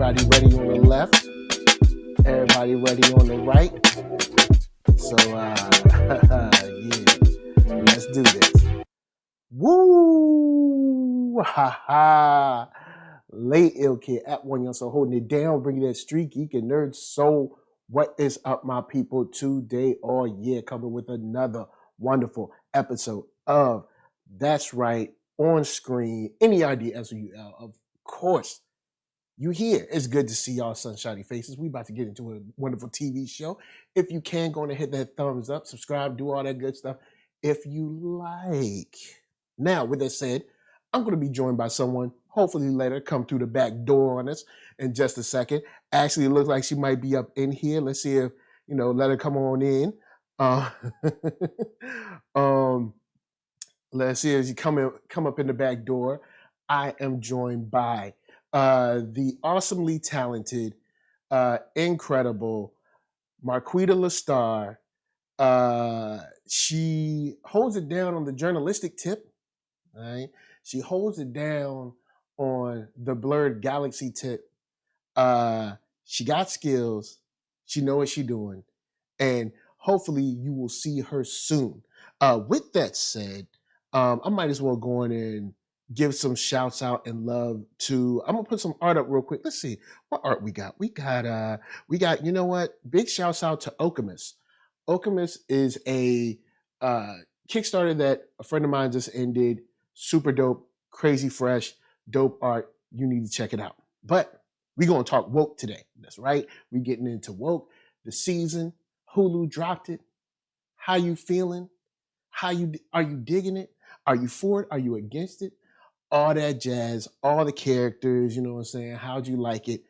Everybody ready on the left. Everybody ready on the right. So, yeah, let's do this. Woo! Ha ha! Late ill kid at OneYoungsta holding it down, bringing that StreetGEEK and NERDSoul. What is up, my people? Today, coming with another wonderful episode of That's Right, on screen. Any idea as you of course. You here. It's good to see y'all sunshiny faces. We about to get into a wonderful TV show. If you can, go on and hit that thumbs up, subscribe, do all that good stuff if you like. Now, with that said, I'm going to be joined by someone, hopefully later, come through the back door on us in just a second. Actually, it looks like she might be up in here. Let's see if, let her come on in. Let's see if she come up in the back door. I am joined by the awesomely talented, incredible Marqueeda LaStar. She holds it down on the journalistic tip, right? She holds it down on the blurred galaxy tip. She got skills. She know what she's doing. And hopefully you will see her soon. With that said, I might as well go in and give some shouts out and love to. I'm gonna put some art up real quick. Let's see what art we got. We got. You know what? Big shouts out to Okamus. Okamus is a Kickstarter that a friend of mine just ended. Super dope, crazy fresh, dope art. You need to check it out. But we're gonna talk woke today. That's right. We're getting into woke. The season. Hulu dropped it. How you feeling? Are you digging it? Are you for it? Are you against it? All that jazz, all the characters, you know what I'm saying? How'd you like it?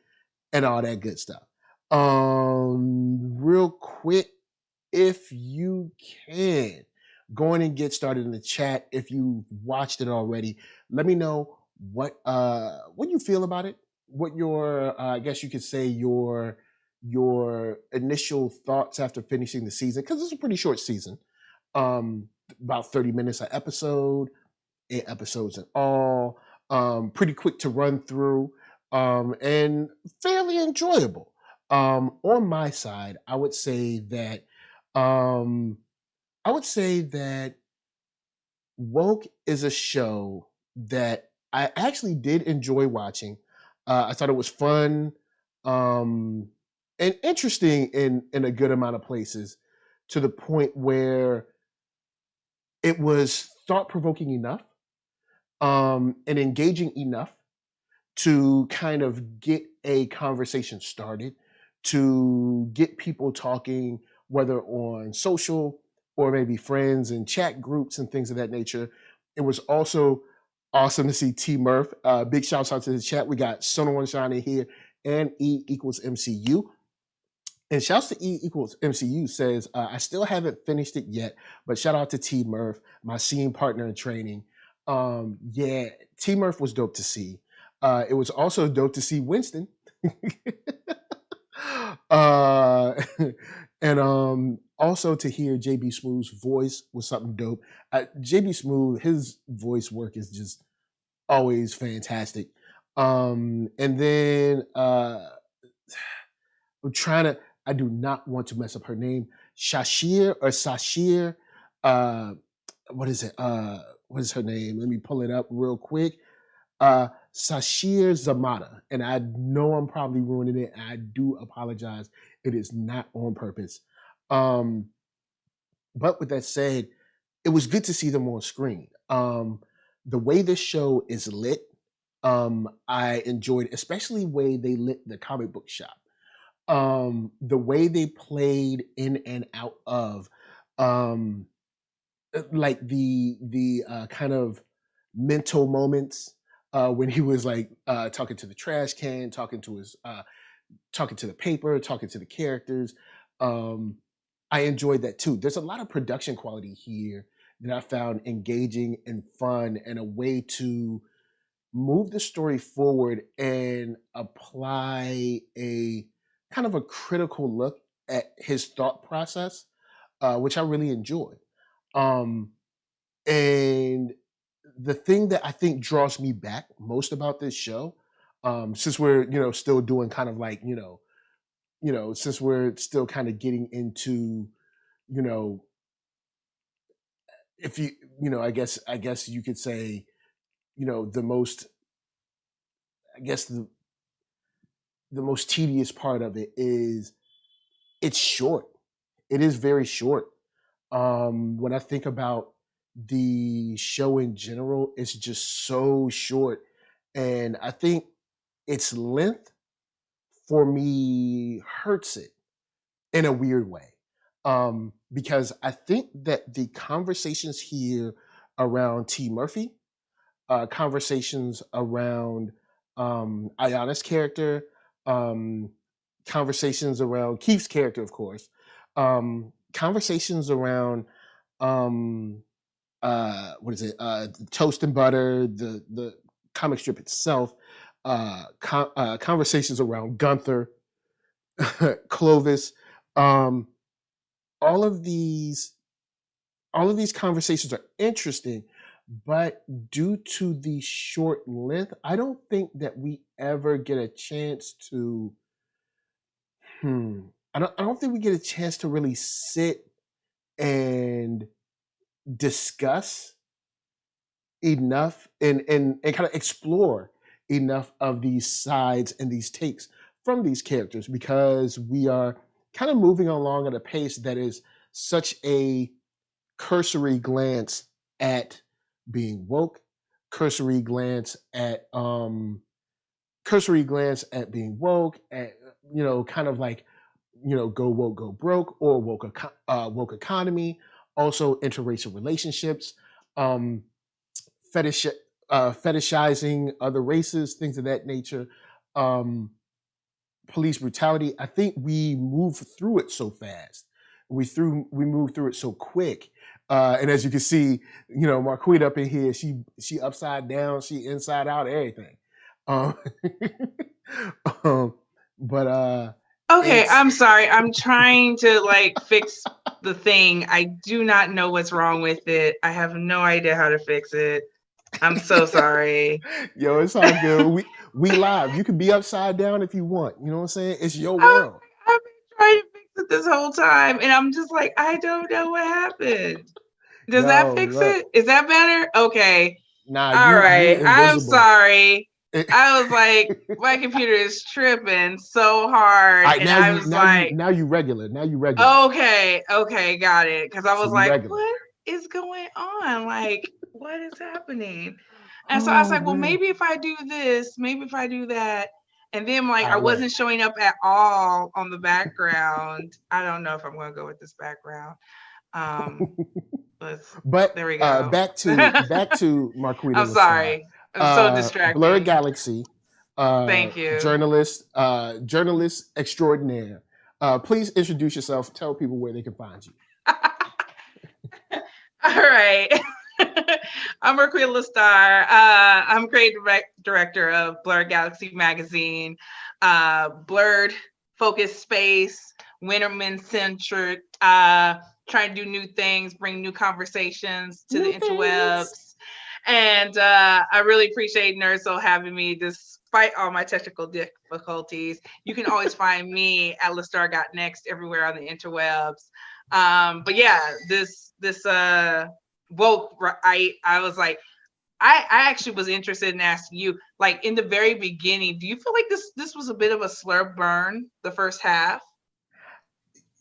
And all that good stuff. Real quick, if you can, go in and get started in the chat. If you watched it already, let me know what you feel about it. What your I guess you could say your initial thoughts after finishing the season, because it's a pretty short season. About 30 minutes an episode, 8 episodes in all. Pretty quick to run through, and fairly enjoyable. On my side, I would say that Woke is a show that I actually did enjoy watching. I thought it was fun, and interesting in a good amount of places, to the point where it was thought-provoking enough, and engaging enough to kind of get a conversation started, to get people talking, whether on social or maybe friends and chat groups and things of that nature. It was also awesome to see T Murph. Big shouts out to the chat. We got Someone Shining here and E equals MCU. And shouts to E equals MCU says, I still haven't finished it yet, but shout out to T Murph, my scene partner in training. Yeah, T Murph was dope to see. It was also dope to see Winston. And also to hear JB Smoove's voice was something dope. JB Smoove, his voice work is just always fantastic. And then I'm trying to, I do not want to mess up her name. Sashir. What is it? What is her name? Let me pull it up real quick. Sashir Zamata. And I know I'm probably ruining it. I do apologize. It is not on purpose. But with that said, it was good to see them on screen. The way this show is lit, I enjoyed, especially the way they lit the comic book shop. The way they played in and out of like the kind of mental moments, when he was like talking to the trash can, talking to the paper, talking to the characters. I enjoyed that too. There's a lot of production quality here that I found engaging and fun, and a way to move the story forward and apply a kind of a critical look at his thought process, which I really enjoyed. And the thing that I think draws me back most about this show, Since we're still doing kind of like since we're still kind of getting into you know if I guess you could say the most I guess the most tedious part of it is it's short. It is very short. When I think about the show in general, it's just so short, and I think its length for me hurts it in a weird way. Because I think that the conversations here around T. Murphy, conversations around Ayana's character, um, conversations around Keef's character, of course, conversations around um, what is it? Toast and Butter, the comic strip itself, conversations around Gunther, Clovis, um, all of these all of these conversations are interesting, but due to the short length, I don't think that we ever get a chance to. Hmm. I don't think we get a chance to really sit and discuss enough and kind of explore enough of these sides and these takes from these characters because we are kind of moving along at a pace that is such a cursory glance at being woke, cursory glance at being woke, at kind of like go woke, go broke, or woke economy, also interracial relationships, um, fetish fetishizing other races, things of that nature, um, police brutality. I think we move through it so fast. We move through it so quick. And as you can see, Marqueeda up in here, she upside down, she inside out, everything. Um, um, but Okay, it's I'm sorry. I'm trying to like fix the thing. I do not know what's wrong with it. I have no idea how to fix it. I'm so sorry. yo, it's all good. We live. You can be upside down if you want. You know what I'm saying? It's your I world. I've been trying to fix it this whole time, and I'm just like, I don't know what happened. Does that Yo, fix look, it? Is that better? Okay. nah, All you right. I'm invisible. sorry. All I was like, my computer is tripping so hard, right, and I was like, now you regular. Now you regular. okay, okay, got it. Because I So was you like, regular. what is going on? Like, what is happening? And so I was Oh like, well, man. maybe if I do this, maybe if I do that. And then like All I right, look. wasn't showing up at all on the background. I don't know if I'm gonna go with this background. Um, let's But there we go. back to Marqueeda I'm LaStar, sorry. I'm so Blurred distracting. Galaxy, Thank you. journalist extraordinaire. Please introduce yourself. Tell people where they can find you. All right. I'm Marqueeda LaStar. I'm creative director of Blurred Galaxy magazine, blurred focus space, women centric, trying to do new things, bring new conversations to the New things. interwebs. And I really appreciate NERDSoul having me despite all my technical difficulties. You can always find me at LaStar.next everywhere on the interwebs. But yeah, this woke, I was like, I actually was interested in asking you, like in the very beginning, do you feel like this was a bit of a slur burn the first half?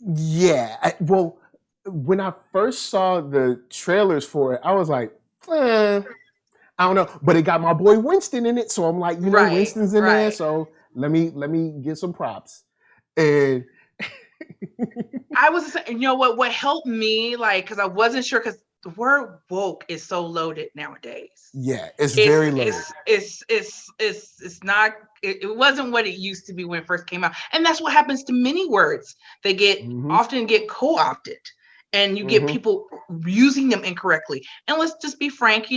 Yeah. Well, when I first saw the trailers for it, I was like, I don't know, but it got my boy Winston in it, so I'm like, Right, Winston's in there, right. so let me get some props. And I was, you know what helped me, like, because I wasn't sure, because the word woke is so loaded nowadays. yeah, it's It's very loaded. it's it's it's it's not. It wasn't what it used to be when it first came out, and that's what happens to many words. They Hmm. often get co-opted, and you get Hmm. people using them incorrectly. And let's just be frank,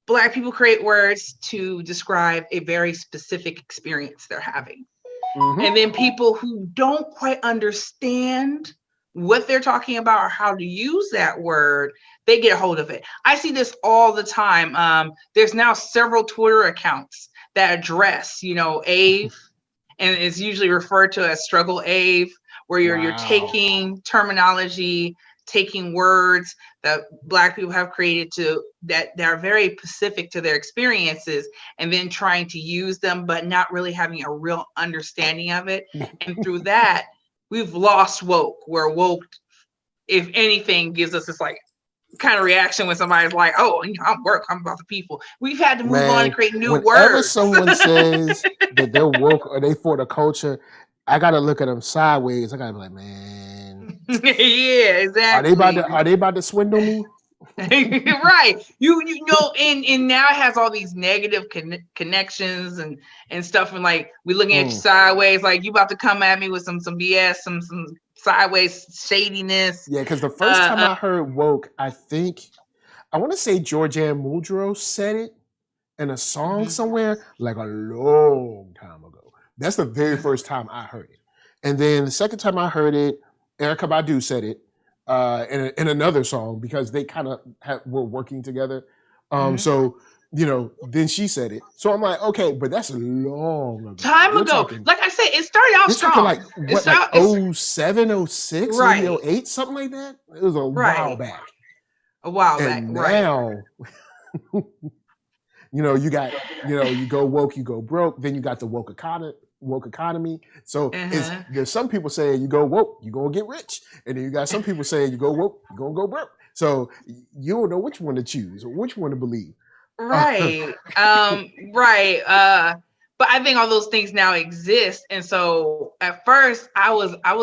Black people create words to describe a very specific experience they're having. Hmm. And then people who don't quite understand what they're talking about or how to use that word, they get a hold of it. I see this all the time. There's now several Twitter accounts that address, you know, Ave, and it's usually referred to as struggle Ave, where you're taking terminology, taking words that Black people have created that are very specific to their experiences, and then trying to use them, but not really having a real understanding of it. And through that, we've lost woke, where woke, if anything, gives us this like kind of reaction when somebody's like, "Oh, you know, I'm woke, I'm about the people." We've had to move on and create new whenever words. someone says that they're woke or they for the culture, I gotta look at them sideways. I gotta be like, man, yeah, exactly. Are they about to swindle me? Right. You know, and now it has all these negative connections and stuff, and like we looking at you sideways, like you about to come at me with some BS, some sideways shadiness. Yeah, because the first time I heard woke, I want to say Georgianne Muldrow said it in a song somewhere like a long time ago. That's the very first time I heard it. And then the second time I heard it, Erykah Badu said it in another song, because they kind of were working together. So, you know, then she said it. So I'm like, okay, but that's a long time ago. Like I said, it started out strong. Talking like what, like 07, 06, right. maybe 08, something like that. It was a while back. A while and back. Now, you know, you got, you know, you go woke, you go broke. Then you got the woke economy. So there's some people saying you go woke, you're gonna get rich, and then you got some people saying you go woke, you're gonna go broke. So you don't know which one to choose or which one to believe. Right. Right. But I think all those things now exist, and so at first I was like,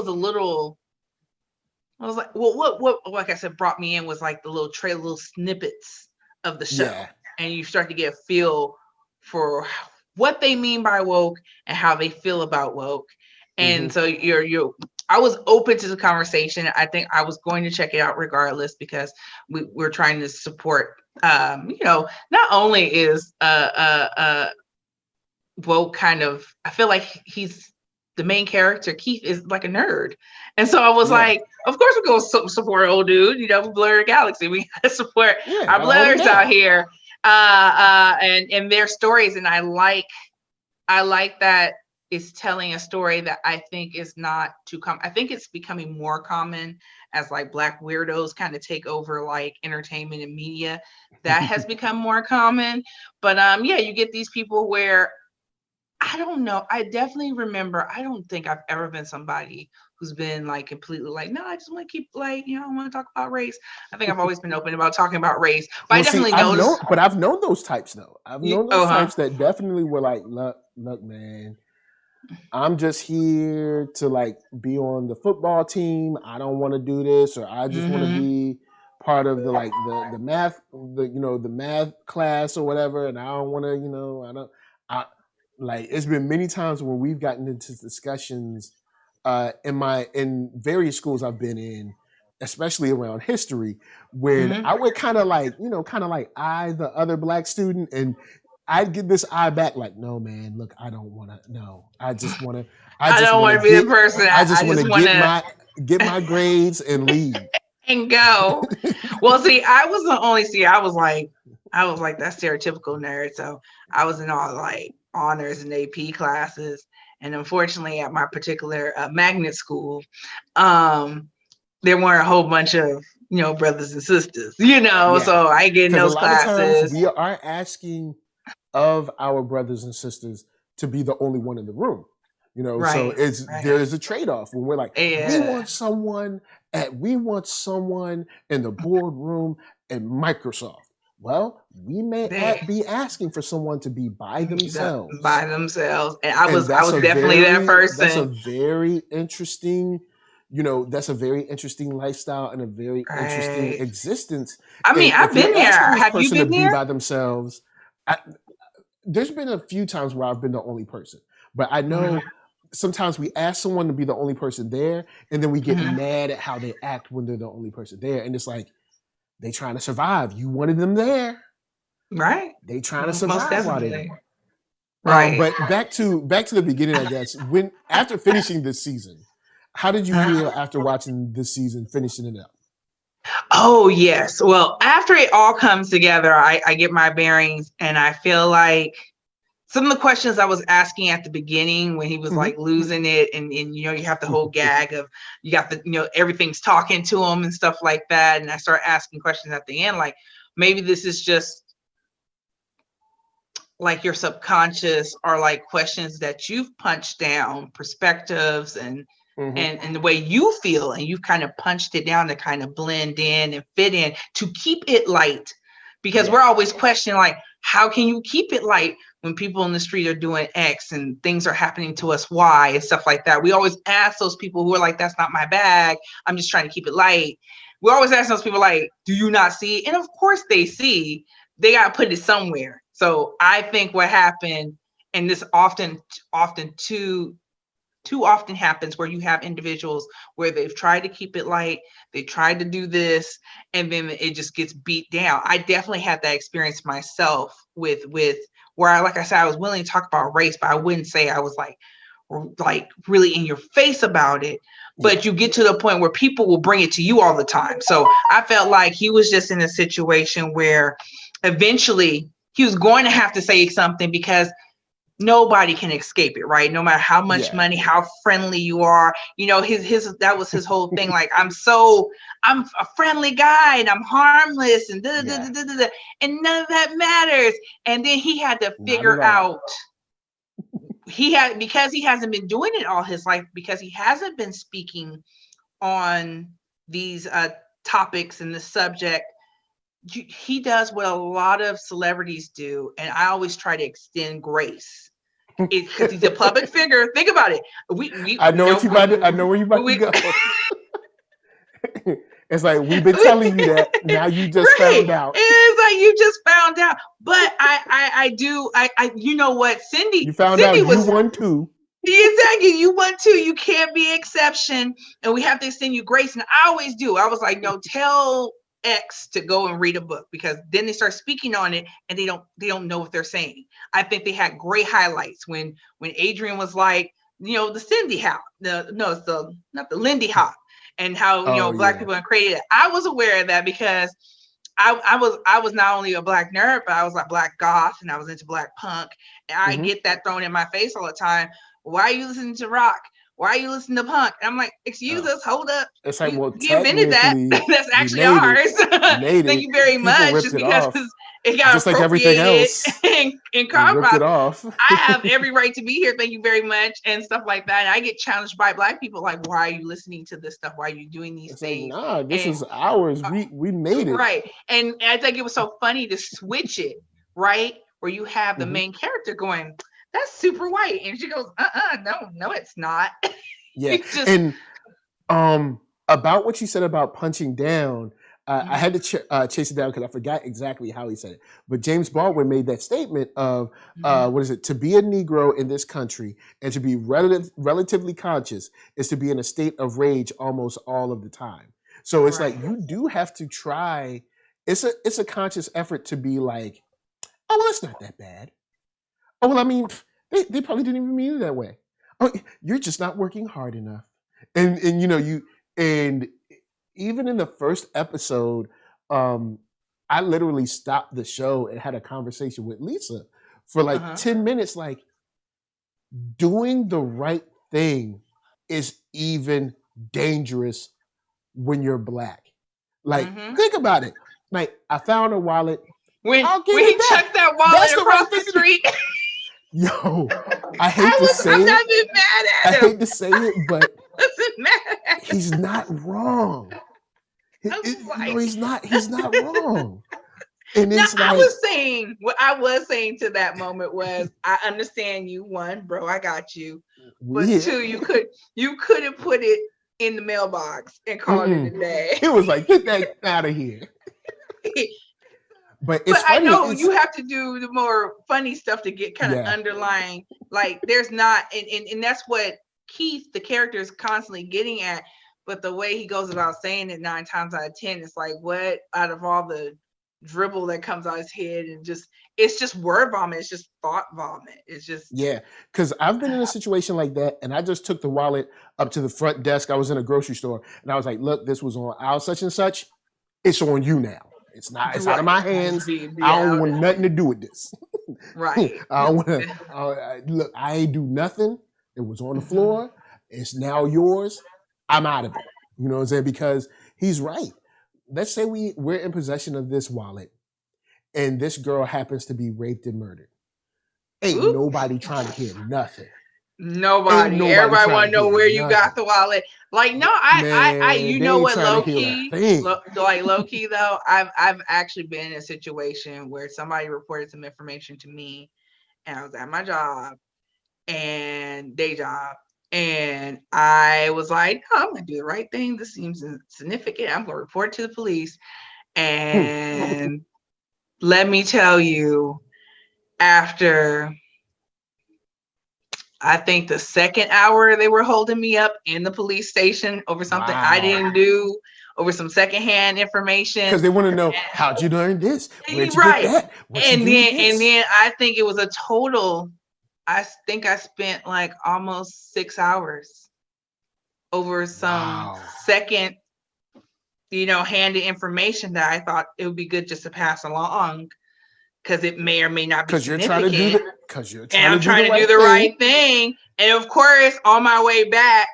well, what like I said brought me in was like the little snippets of the show, and you start to get a feel for what they mean by woke and how they feel about woke. And so I was open to the conversation. I think I was going to check it out regardless, because we're trying to support, you know, not only is woke kind of, I feel like he's the main character, Keef, is like a nerd. And so I was like, of course we're going to support old dude, you know, Blurred Galaxy. We got to support our blurs out here. And their stories. And I like that it's telling a story that I think is not too common. I think it's becoming more common as like Black weirdos kind of take over like entertainment and media. That has become more common. But yeah, you get these people where, I don't know. I definitely remember, I don't think I've ever been somebody who's been like completely like, no, I just want to keep like, you know, I want to talk about race. I think I've always been open about talking about race. But I definitely noticed. But I've known those types though. I've known those types that definitely were like, look, man, I'm just here to like be on the football team. I don't want to do this, or I just want to be part of the like the math, the math class or whatever. And I don't want to, like, it's been many times when we've gotten into discussions in various schools I've been in, especially around history, when I would kind of like eye the other Black student, and I'd get this eye back like, no, man, look, I don't want to. No, I just want to. I don't want to be the person. I just want to get my grades and leave and go. Well, see, I was like that stereotypical nerd. So I was in all like honors and AP classes, and unfortunately at my particular magnet school, there weren't a whole bunch of brothers and sisters, so I get in those classes. We are asking of our brothers and sisters to be the only one in the room, so there's a trade-off when we're like, we want someone in the boardroom at Microsoft. Well, we may be asking for someone to be by themselves. And I was definitely that person. That's a very interesting, that's a very interesting lifestyle and a very interesting existence. I mean, I've been there. Have you been there? Be by themselves. There's been a few times where I've been the only person, but I know sometimes we ask someone to be the only person there, and then we get mad at how they act when they're the only person there. And it's like, they trying to survive. You wanted them there. Right. They trying to survive while they're there. Right. But back to the beginning, I guess. After finishing this season, how did you feel after watching this season, finishing it up? Oh, yes. Well, after it all comes together, I get my bearings, and I feel like some of the questions I was asking at the beginning when he was like losing it, and you know, you have the whole gag of you got the, you know, everything's talking to him and stuff like that. And I start asking questions at the end, like maybe this is just like your subconscious, or like questions that you've punched down, perspectives and the way you feel, and you've kind of punched it down to kind of blend in and fit in to keep it light. Because we're always questioning, like, how can you keep it light when people in the street are doing X and things are happening to us Y and stuff like that? We always ask those people who are like, that's not my bag, I'm just trying to keep it light. We always ask those people, like, do you not see? And of course they see, they got to put it somewhere. So I think what happened, and this often too often happens, where you have individuals where they've tried to keep it light, they tried to do this, and then it just gets beat down. I definitely had that experience myself with where I, like I said, I was willing to talk about race, but I wouldn't say I was like really in your face about it. But you get to the point where people will bring it to you all the time. So I felt like he was just in a situation where eventually he was going to have to say something, because nobody can escape it, right? No matter how much money, how friendly you are, you know, that was his whole thing. Like, I'm a friendly guy and I'm harmless and and none of that matters. And then he had to figure out, because he hasn't been doing it all his life, because he hasn't been speaking on these topics and the subject. He does what a lot of celebrities do, and I always try to extend grace, because he's a public figure. Think about it. I know where you about to go. It's like, we've been telling you that. Now you just found out. It's like you just found out. But I you know what, Cindy? You found out you won too. Exactly. You won too. You can't be an exception, and we have to extend you grace. And I always do. I was like, no, tell X to go and read a book, because then they start speaking on it and they don't know what they're saying. I think they had great highlights when Adrian was like, you know, the Cindy Hop, not the Lindy Hop, and how Black people are created. I was aware of that because I was not only a Black nerd, but I was like Black goth, and I was into Black punk, and I get that thrown in my face all the time. Why are you listening to rock? Why are you listening to punk? And I'm like, excuse us, hold up. It's like, well, you invented that. That's actually ours. Thank you very much. Just because it got just like everything else in copyright. Off. I have every right to be here. Thank you very much, and stuff like that. And I get challenged by Black people, like, why are you listening to this stuff? Why are you doing these things? Like, nah, this is ours. We made it. Right. And I think it was so funny to switch it, right? Where you have the main character going, that's super white, and she goes, no, it's not. Yeah. And about what you said about punching down, I had to chase it down because I forgot exactly how he said it. But James Baldwin made that statement of what is it? To be a Negro in this country and to be relatively conscious is to be in a state of rage almost all of the time. So it's like, you do have to try. It's a conscious effort to be like, oh, well, it's not that bad. Oh, well, I mean, they probably didn't even mean it that way. Oh, you're just not working hard enough. And you know, and even in the first episode, I literally stopped the show and had a conversation with Lisa for like 10 minutes, like, doing the right thing is even dangerous when you're Black. Like, think about it. Like, I found a wallet. When he chucked that wallet across the street. Yo, I hate to say it. Not been mad at him. I hate to say it, but he's not wrong. He's not wrong. And it's now, what I was saying to that moment was, I understand you, one, bro, I got you. But two, you couldn't put it in the mailbox and call it a day. It was like, get that out of here. But funny, I know you have to do the more funny stuff to get kind of underlying. Like, there's not, and that's what Keef, the character, is constantly getting at. But the way he goes about saying it 9 times out of 10, it's like, what out of all the dribble that comes out his head, and it's just word vomit. It's just thought vomit. It's just because I've been in a situation like that, and I just took the wallet up to the front desk. I was in a grocery store, and I was like, "Look, this was on aisle such and such. It's on you now. It's not. It's out of my hands. I don't want nothing to do with this." Right. I don't want to. Look, I ain't do nothing. It was on the floor. It's now yours. I'm out of it. You know what I'm saying? Because he's right. Let's say we're in possession of this wallet, and this girl happens to be raped and murdered. Ain't Ooh. nobody trying to hear nothing. Nobody. Everybody want to know where you got the wallet. Like, no, I you know what, low key, low key though, I've actually been in a situation where somebody reported some information to me, and I was at my job and day job, and I was like, no, I'm gonna do the right thing. This seems significant. I'm gonna report to the police. And let me tell you, after I think the second hour they were holding me up in the police station over something I didn't do, over some secondhand information. Because they want to know, how'd you learn this? Where'd you get that? And then I think it was a total, I think I spent like almost 6 hours over some second, handed information that I thought it would be good just to pass along. Because it may or may not be significant. I'm trying to do the right thing. And of course, on my way back,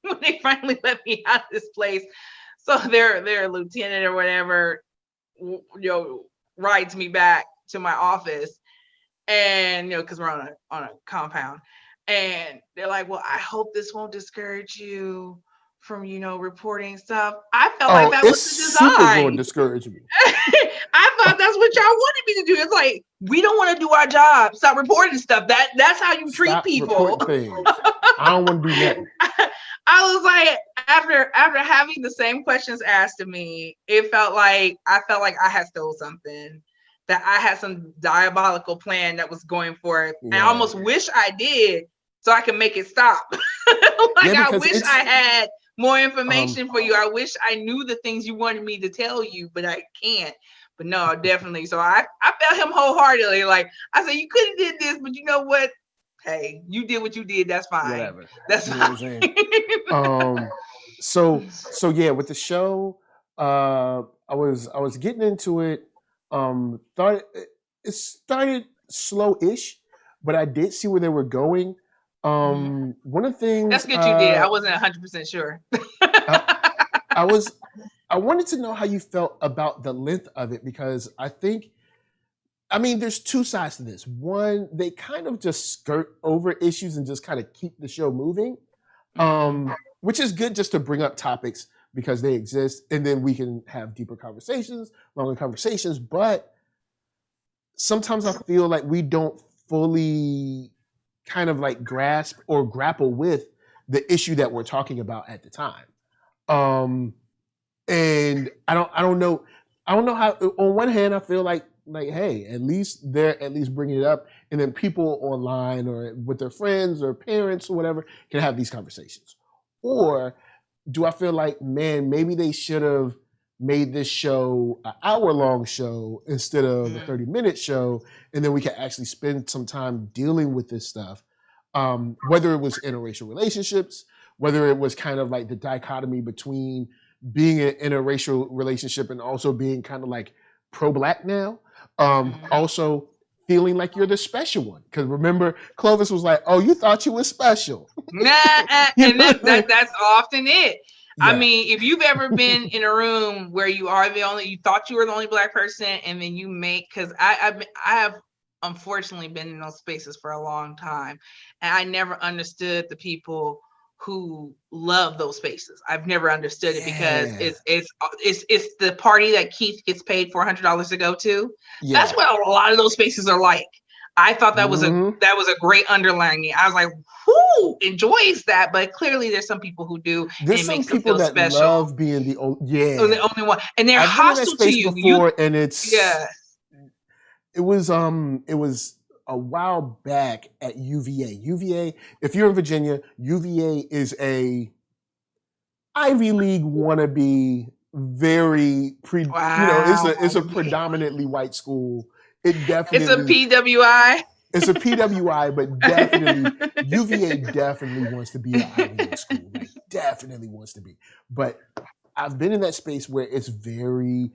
when they finally let me out of this place, so their lieutenant or whatever, rides me back to my office, and because we're on a compound, and they're like, "Well, I hope this won't discourage you from reporting stuff." I felt like that was the design. Super going to discourage me. I thought that's what y'all wanted me to do. It's like, we don't want to do our job. Stop reporting stuff. That's how you treat people. I don't want to do nothing. I was like, after having the same questions asked of me, I felt like I had stole something, that I had some diabolical plan that was going forth. Yeah. And I almost wish I did, so I can make it stop. I wish I had more information for you. I wish I knew the things you wanted me to tell you, but I can't. But no, definitely. So I felt him wholeheartly. Like, I said, you could have did this, but you know what? Hey, you did what you did. That's fine. Whatever. That's fine. So yeah, with the show, I was getting into it. Thought it started slow-ish, but I did see where they were going. One of the things that's good you did. I wasn't 100% sure. I wanted to know how you felt about the length of it, because there's two sides to this. One, they kind of just skirt over issues and just kind of keep the show moving, which is good just to bring up topics because they exist, and then we can have deeper conversations, longer conversations. But sometimes I feel like we don't fully kind of like grasp or grapple with the issue that we're talking about at the time. And I don't know how. On one hand, I feel like hey, at least they're bringing it up, and then people online or with their friends or parents or whatever can have these conversations. Or do I feel like, man, maybe they should have made this show an hour-long show instead of a 30-minute show, and then we can actually spend some time dealing with this stuff, whether it was interracial relationships, whether it was kind of like the dichotomy between being in a racial relationship and also being kind of like pro-Black now. Also feeling like you're the special one. Because remember, Clovis was like, "Oh, you thought you were special." And that's often it. Yeah. I mean, if you've ever been in a room where you thought you were the only Black person, and then because I have unfortunately been in those spaces for a long time, and I never understood the people who love those spaces. I've never understood it because it's the party that Keef gets paid $400 to go to. Yeah. That's what a lot of those spaces are like. I thought that was a great underlining. I was like, who enjoys that? But clearly there's some people who do. There's some people that special. Love being the only one. And they're hostile to you. And it's it was a while back at UVA. UVA, if you're in Virginia, UVA is a Ivy League wannabe, it's a predominantly white school. It definitely it's a PWI. It's a PWI, but definitely UVA definitely wants to be an Ivy League school. Like, definitely wants to be. But I've been in that space where it's very,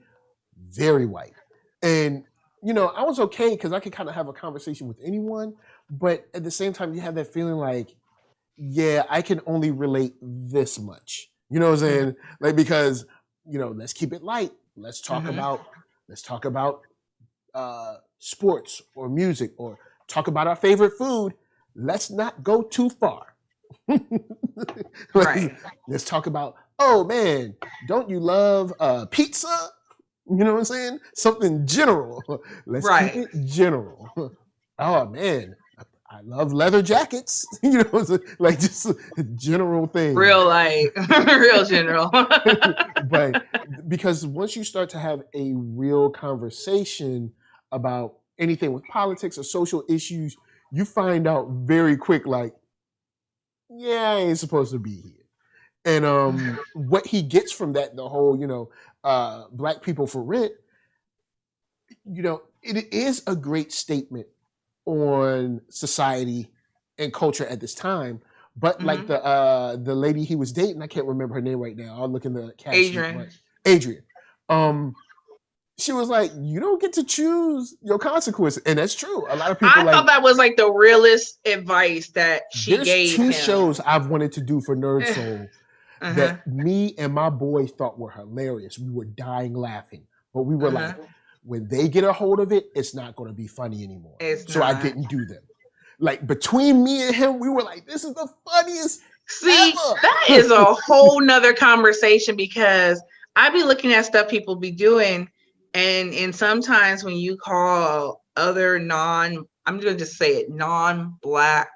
very white. And I was okay because I could kind of have a conversation with anyone, but at the same time, you have that feeling like, yeah, I can only relate this much. You know what I'm saying? Like, because, let's keep it light. Let's talk about sports or music, or talk about our favorite food. Let's not go too far. Right. Let's talk about, oh man, don't you love pizza? You know what I'm saying? Something general. Let's keep it general. Oh man, I love leather jackets. Like just general things. Real real general. But because once you start to have a real conversation about anything with politics or social issues, you find out very quick, like, yeah, I ain't supposed to be here. And what he gets from that, the whole, Black people for rent, it is a great statement on society and culture at this time. But like the lady he was dating, I can't remember her name right now. I'll look in the cast sheet. Adrian. She was like, you don't get to choose your consequences. And that's true. A lot of people I thought that was like the realest advice that she gave him. There's 2 shows I've wanted to do for NERDSoul that me and my boys thought were hilarious. We were dying laughing. But we were like, when they get a hold of it, it's not going to be funny anymore. I didn't do them. Like, between me and him, we were like, this is the funniest ever. That is a whole nother conversation, because I be looking at stuff people be doing, and sometimes when you call other I'm going to just say it, non-Black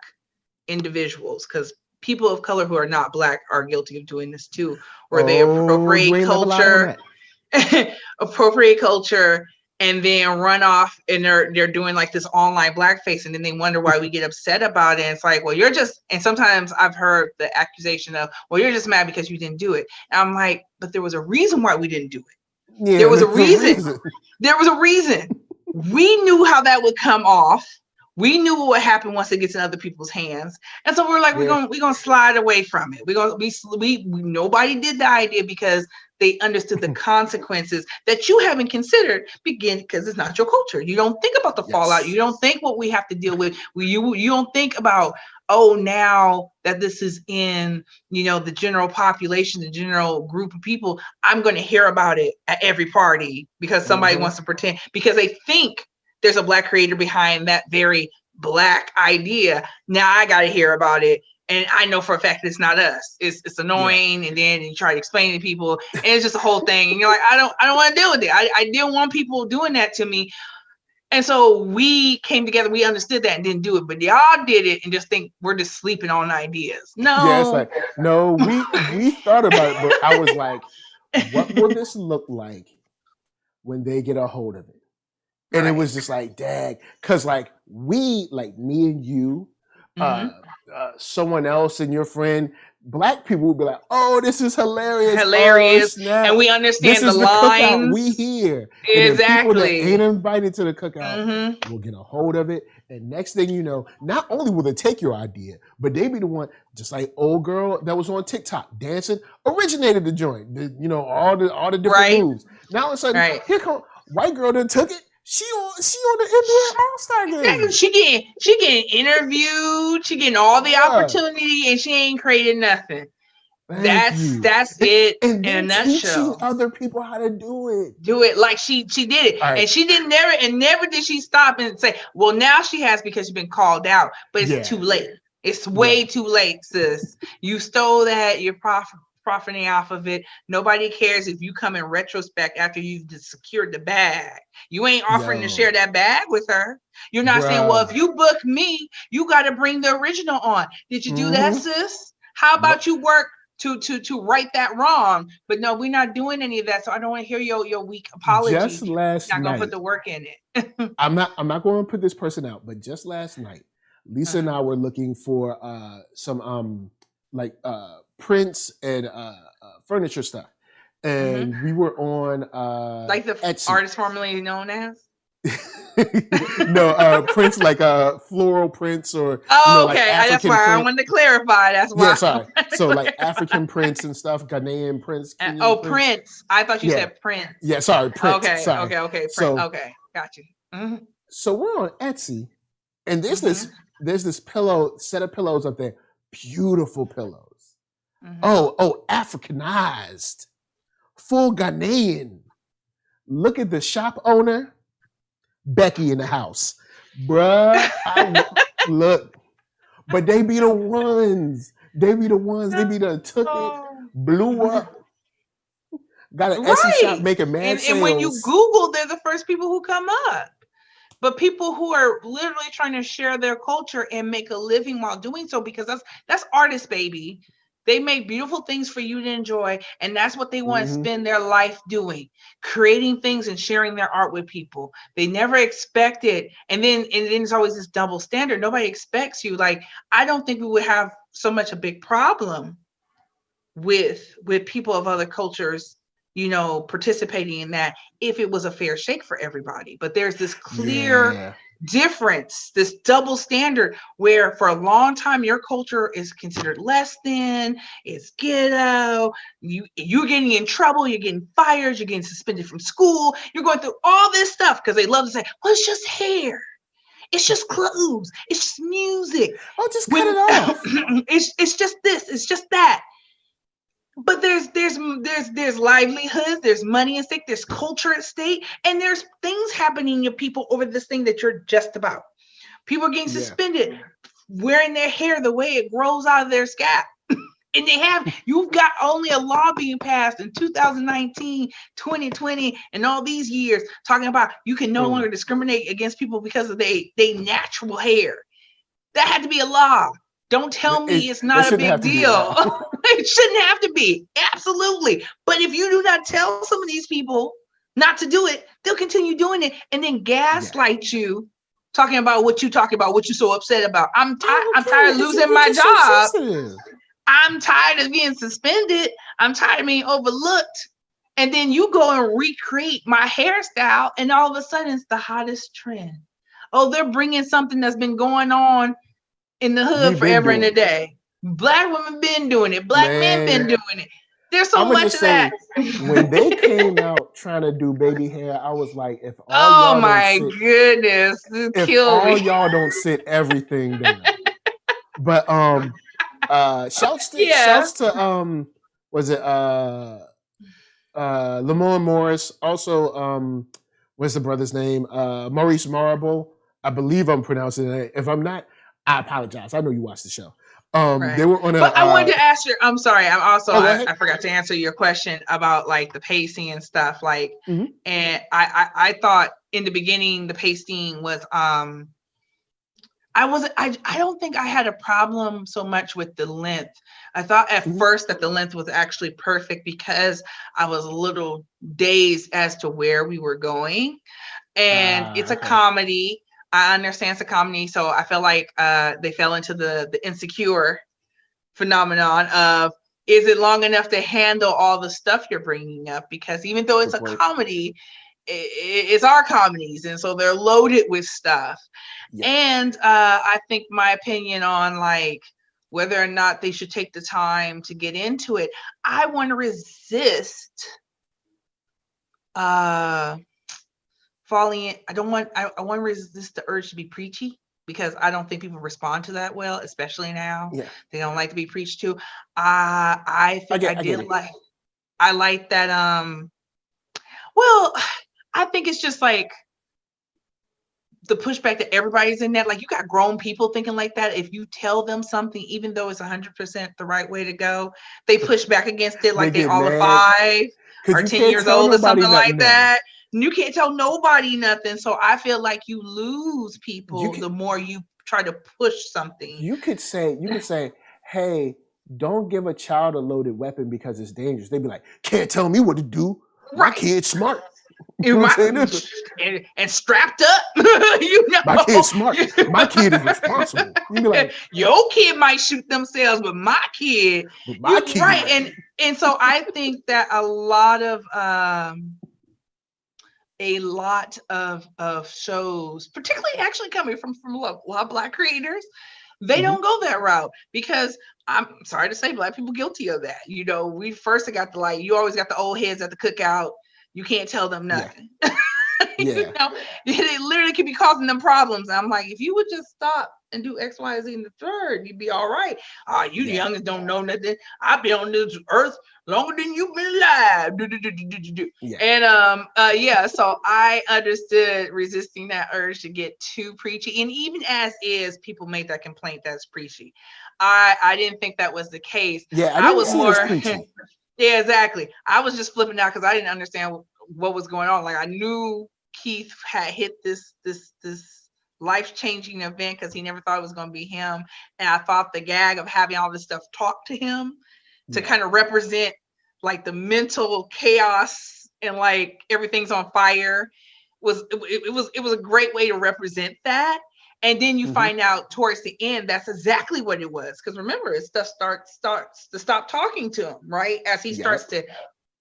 individuals, because people of color who are not Black are guilty of doing this too, where they appropriate culture, and then run off, and they're doing like this online blackface, and then they wonder why we get upset about it. And it's like, well, and sometimes I've heard the accusation of, well, you're just mad because you didn't do it. And I'm like, but there was a reason why we didn't do it. Yeah, there was a reason. There was a reason. We knew how that would come off. We knew what would happen once it gets in other people's hands. And so we're like, we're gonna slide away from it. Nobody did the idea because they understood the consequences that you haven't considered, because it's not your culture. You don't think about the fallout. You don't think what we have to deal with. You don't think about, now that this is in, the general population, the general group of people, I'm going to hear about it at every party because somebody wants to pretend, because they think there's a Black creator behind that very Black idea. Now I got to hear about it. And I know for a fact it's not us. It's annoying, and then you try to explain to people, and it's just a whole thing. And you're like, I don't want to deal with it. I didn't want people doing that to me. And so we came together. We understood that and didn't do it. But y'all did it and just think we're just sleeping on ideas. No. Yeah, it's like, no, we thought about it, but I was like, what will this look like when they get a hold of it? And it was just like, dang, because like me and you, someone else and your friend, Black people would be like, "Oh, this is hilarious! And we understand this the lines. We hear exactly. And people that ain't invited to the cookout will get a hold of it, and next thing you know, not only will they take your idea, but they be the one, just like old girl that was on TikTok dancing, originated the joint. All the different moves. Now all of a sudden, here come white girl that took it. She on the NBA All-Star game. She getting interviewed. She getting all the opportunity, and she ain't created nothing. That's it in a nutshell. Teaching other people how to do it. Do it like she did it, and she didn't never did she stop and say, "Well, now she has because she's been called out." But it's too late. It's way too late, sis. You stole that. You're profiting off of it. Nobody cares if you come in retrospect after you've secured the bag. You ain't offering to share that bag with her. You're not saying, well, if you book me, you got to bring the original on. Did you do that, sis? How about you work to right that wrong? But no, we're not doing any of that. So I don't want to hear your weak apology. Just last night, not gonna night, put the work in it. I'm not going to put this person out, but just last night, Lisa and I were looking for some prints and furniture stuff, and we were on like the Etsy. Artist formerly known as no prints, like floral prints or okay, like that's why I wanted to clarify. That's why. Yeah, sorry. So like African prints and stuff, Ghanaian prints. Prints. I thought you said Prince. Yeah, sorry, Prince. Okay, sorry. okay. So, okay, got you. Mm-hmm. So we're on Etsy, and there's this pillow set of pillows up there, beautiful pillows. Mm-hmm. Oh, Africanized, full Ghanaian. Look at the shop owner, Becky in the house, bruh. Look, but they be the ones. They be the took it, blew up. Got an Etsy shop making mad sales. And when you Google, they're the first people who come up. But people who are literally trying to share their culture and make a living while doing so, because that's artists, baby. They make beautiful things for you to enjoy, and that's what they want to spend their life doing, creating things and sharing their art with people. They never expect it, and then it's always this double standard. Nobody expects you. Like, I don't think we would have so much a big problem with people of other cultures, participating in that if it was a fair shake for everybody. But there's this clear difference, this double standard, where for a long time your culture is considered less than, it's ghetto, you're getting in trouble, you're getting fired, you're getting suspended from school, you're going through all this stuff because they love to say, well, it's just hair, it's just clothes, it's just music, oh, just cut it off. it's just this, it's just that. But there's livelihoods, there's money at stake, there's culture at stake, and there's things happening to people over this thing that you're just about. People are getting suspended, wearing their hair the way it grows out of their scalp. And you've got only a law being passed in 2019, 2020, and all these years talking about you can no longer discriminate against people because of their natural hair. That had to be a law. Don't tell me it's not a big deal. It shouldn't have to be. Absolutely. But if you do not tell some of these people not to do it, they'll continue doing it and then gaslight you, talking about what you're so upset about. I'm tired of losing my job. So I'm tired of being suspended. I'm tired of being overlooked. And then you go and recreate my hairstyle, and all of a sudden it's the hottest trend. Oh, they're bringing something that's been going on in the hood forever and a day. Black women been doing it. Black men been doing it. There's so much of that. When they came out trying to do baby hair, I was like, if all goodness, y'all don't sit everything down. But shouts to was it Lamorne Morris, also what's the brother's name? Maurice Marble. I believe I'm pronouncing it. If I'm not, I apologize. I know you watched the show. They were on but I wanted to ask you, I'm sorry, I forgot to answer your question about like the pacing and stuff, like and I thought in the beginning the pacing was I don't think I had a problem so much with the length. I thought at first that the length was actually perfect because I was a little dazed as to where we were going, and it's a comedy. I understand it's a comedy, so I feel like they fell into the Insecure phenomenon of, is it long enough to handle all the stuff you're bringing up? Because even though it's a comedy, it's our comedies, and so they're loaded with stuff. And I think my opinion on like whether or not they should take the time to get into it, I want to resist falling in. I want to resist the urge to be preachy, because I don't think people respond to that well, especially now. They don't like to be preached to. I think I like that. Well, I think it's just like the pushback that everybody's in that. Like, you got grown people thinking like that. If you tell them something, even though it's 100% the right way to go, they push back against it like they all are 5 or 10 years old or something like that. You can't tell nobody nothing. So I feel like you lose people the more you try to push something. You could say, hey, don't give a child a loaded weapon because it's dangerous. They'd be like, can't tell me what to do. My kid's smart. And strapped up. My kid's smart. My kid is responsible. You be like, your kid might shoot themselves, but my kid. Right. And so I think that a lot of shows, particularly actually coming from a lot of Black creators, they don't go that route, because I'm sorry to say, Black people guilty of that. We first got you always got the old heads at the cookout. You can't tell them nothing. Yeah. It literally could be causing them problems. I'm like, if you would just stop and do X, Y, Z in the third, you'd be all right. You the youngest don't know nothing. I've been on this earth longer than you've been alive. Yeah. And so I understood resisting that urge to get too preachy. And even as is, people made that complaint that's preachy. I didn't think that was the case. Yeah, I didn't was see it as preachy. Yeah, exactly. I was just flipping out because I didn't understand what was going on. Like, I knew Keef had hit this life-changing event because he never thought it was going to be him. And I thought the gag of having all this stuff talk to him to kind of represent like the mental chaos and like everything's on fire was a great way to represent that. And then you find out towards the end, that's exactly what it was. Because remember, his stuff starts to stop talking to him, right? As he starts to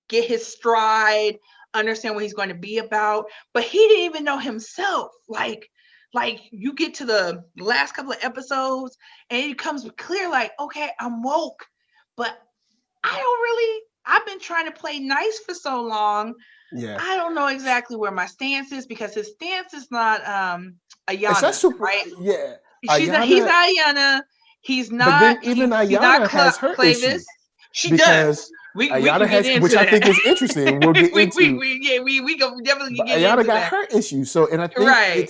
get his stride, understand what he's going to be about. But he didn't even know himself. Like you get to the last couple of episodes and it becomes clear, like, okay, I'm woke, but I've been trying to play nice for so long. Yeah. I don't know exactly where my stance is because his stance is not Ayana, right? Yeah. He's not Ayana. He's not. But then even Ayana has her issues. She does. We Ayana can has, get into which that. I think is interesting. We'll get into. We go definitely but get Ayana into got that. her issues. So, and I think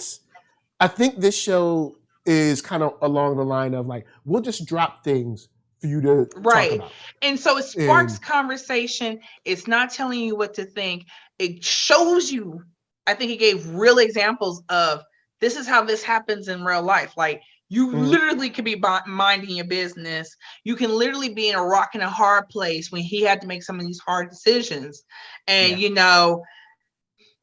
I think this show is kind of along the line of like, we'll just drop things for you to talk about. And so it sparks conversation. It's not telling you what to think. It shows you. I think he gave real examples of this is how this happens in real life. Like, you literally could be minding your business. You can literally be in a rock and a hard place when he had to make some of these hard decisions. And,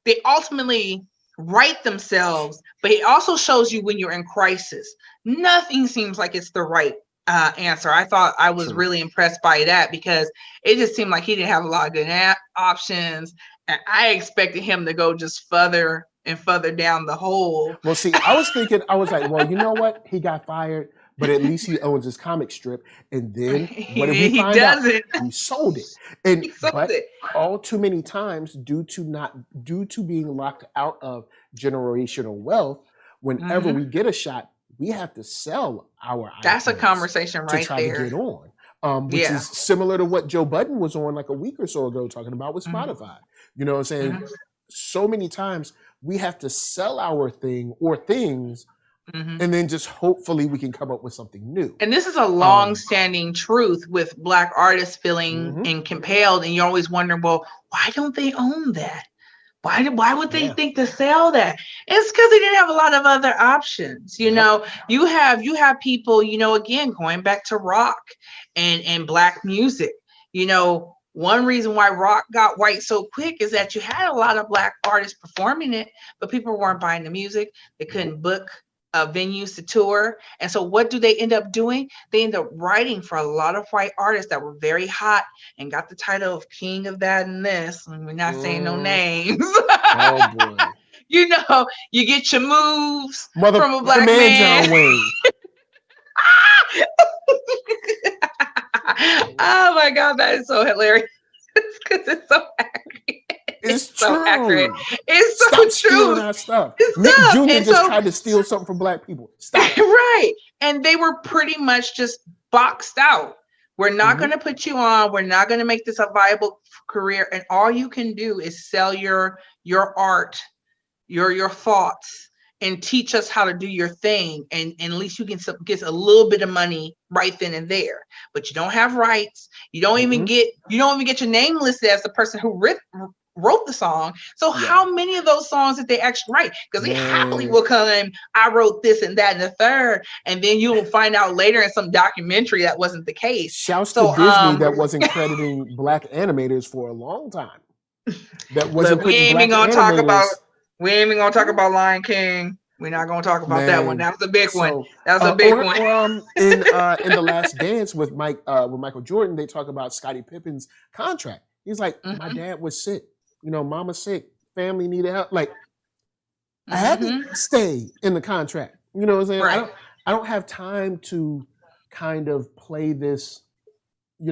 they ultimately right themselves, but it also shows you when you're in crisis. Nothing seems like it's the right answer. I thought I was really impressed by that because it just seemed like he didn't have a lot of good options. And I expected him to go just further and further down the hole. Well, see, I was like, well, you know what? He got fired, but at least he owns his comic strip. And then what did we find out? He sold it. And all too many times, due to being locked out of generational wealth, whenever we get a shot, we have to sell our That's a conversation right to try there. to get on. Which is similar to what Joe Budden was on like a week or so ago talking about with Spotify. You know what I'm saying? So many times we have to sell our thing or things and then just hopefully we can come up with something new. And this is a long-standing truth with Black artists feeling and compelled, and you're always wondering, well, why don't they own that? Why would they think to sell that? It's because they didn't have a lot of other options. You know, you have people, again, going back to rock and Black music. One reason why rock got white so quick is that you had a lot of Black artists performing it, but people weren't buying the music. They couldn't book venues to tour. And so what do they end up doing? They end up writing for a lot of white artists that were very hot and got the title of king of that and this. And we're not saying no names. Oh boy. You get your moves from a Black man. John Wayne. Oh my God, that is so hilarious. Because it's so accurate. It's so true. accurate. It's so Stop true. Stealing our stuff. Nick Jr. just tried to steal something from Black people. Stop. Right. And they were pretty much just boxed out. We're not going to put you on. We're not going to make this a viable career. And all you can do is sell your art, your thoughts, and teach us how to do your thing. And at least you can get a little bit of money right then and there. But you don't have rights. You don't even get your name listed as the person who wrote the song. So how many of those songs did they actually write? Because they happily will claim, I wrote this and that and the third, and then you'll find out later in some documentary that wasn't the case. Shouts to Disney that wasn't crediting Black animators for a long time. That wasn't. Look, we ain't even gonna talk about Lion King. We're not gonna talk about that one. That was a big one. That was a big one. In The Last Dance with Michael Jordan, they talk about Scottie Pippen's contract. He's like, my dad was sick. Mama's sick. Family needed help. Like, I had to stay in the contract. You know what I'm saying? Right. I don't have time to kind of play this,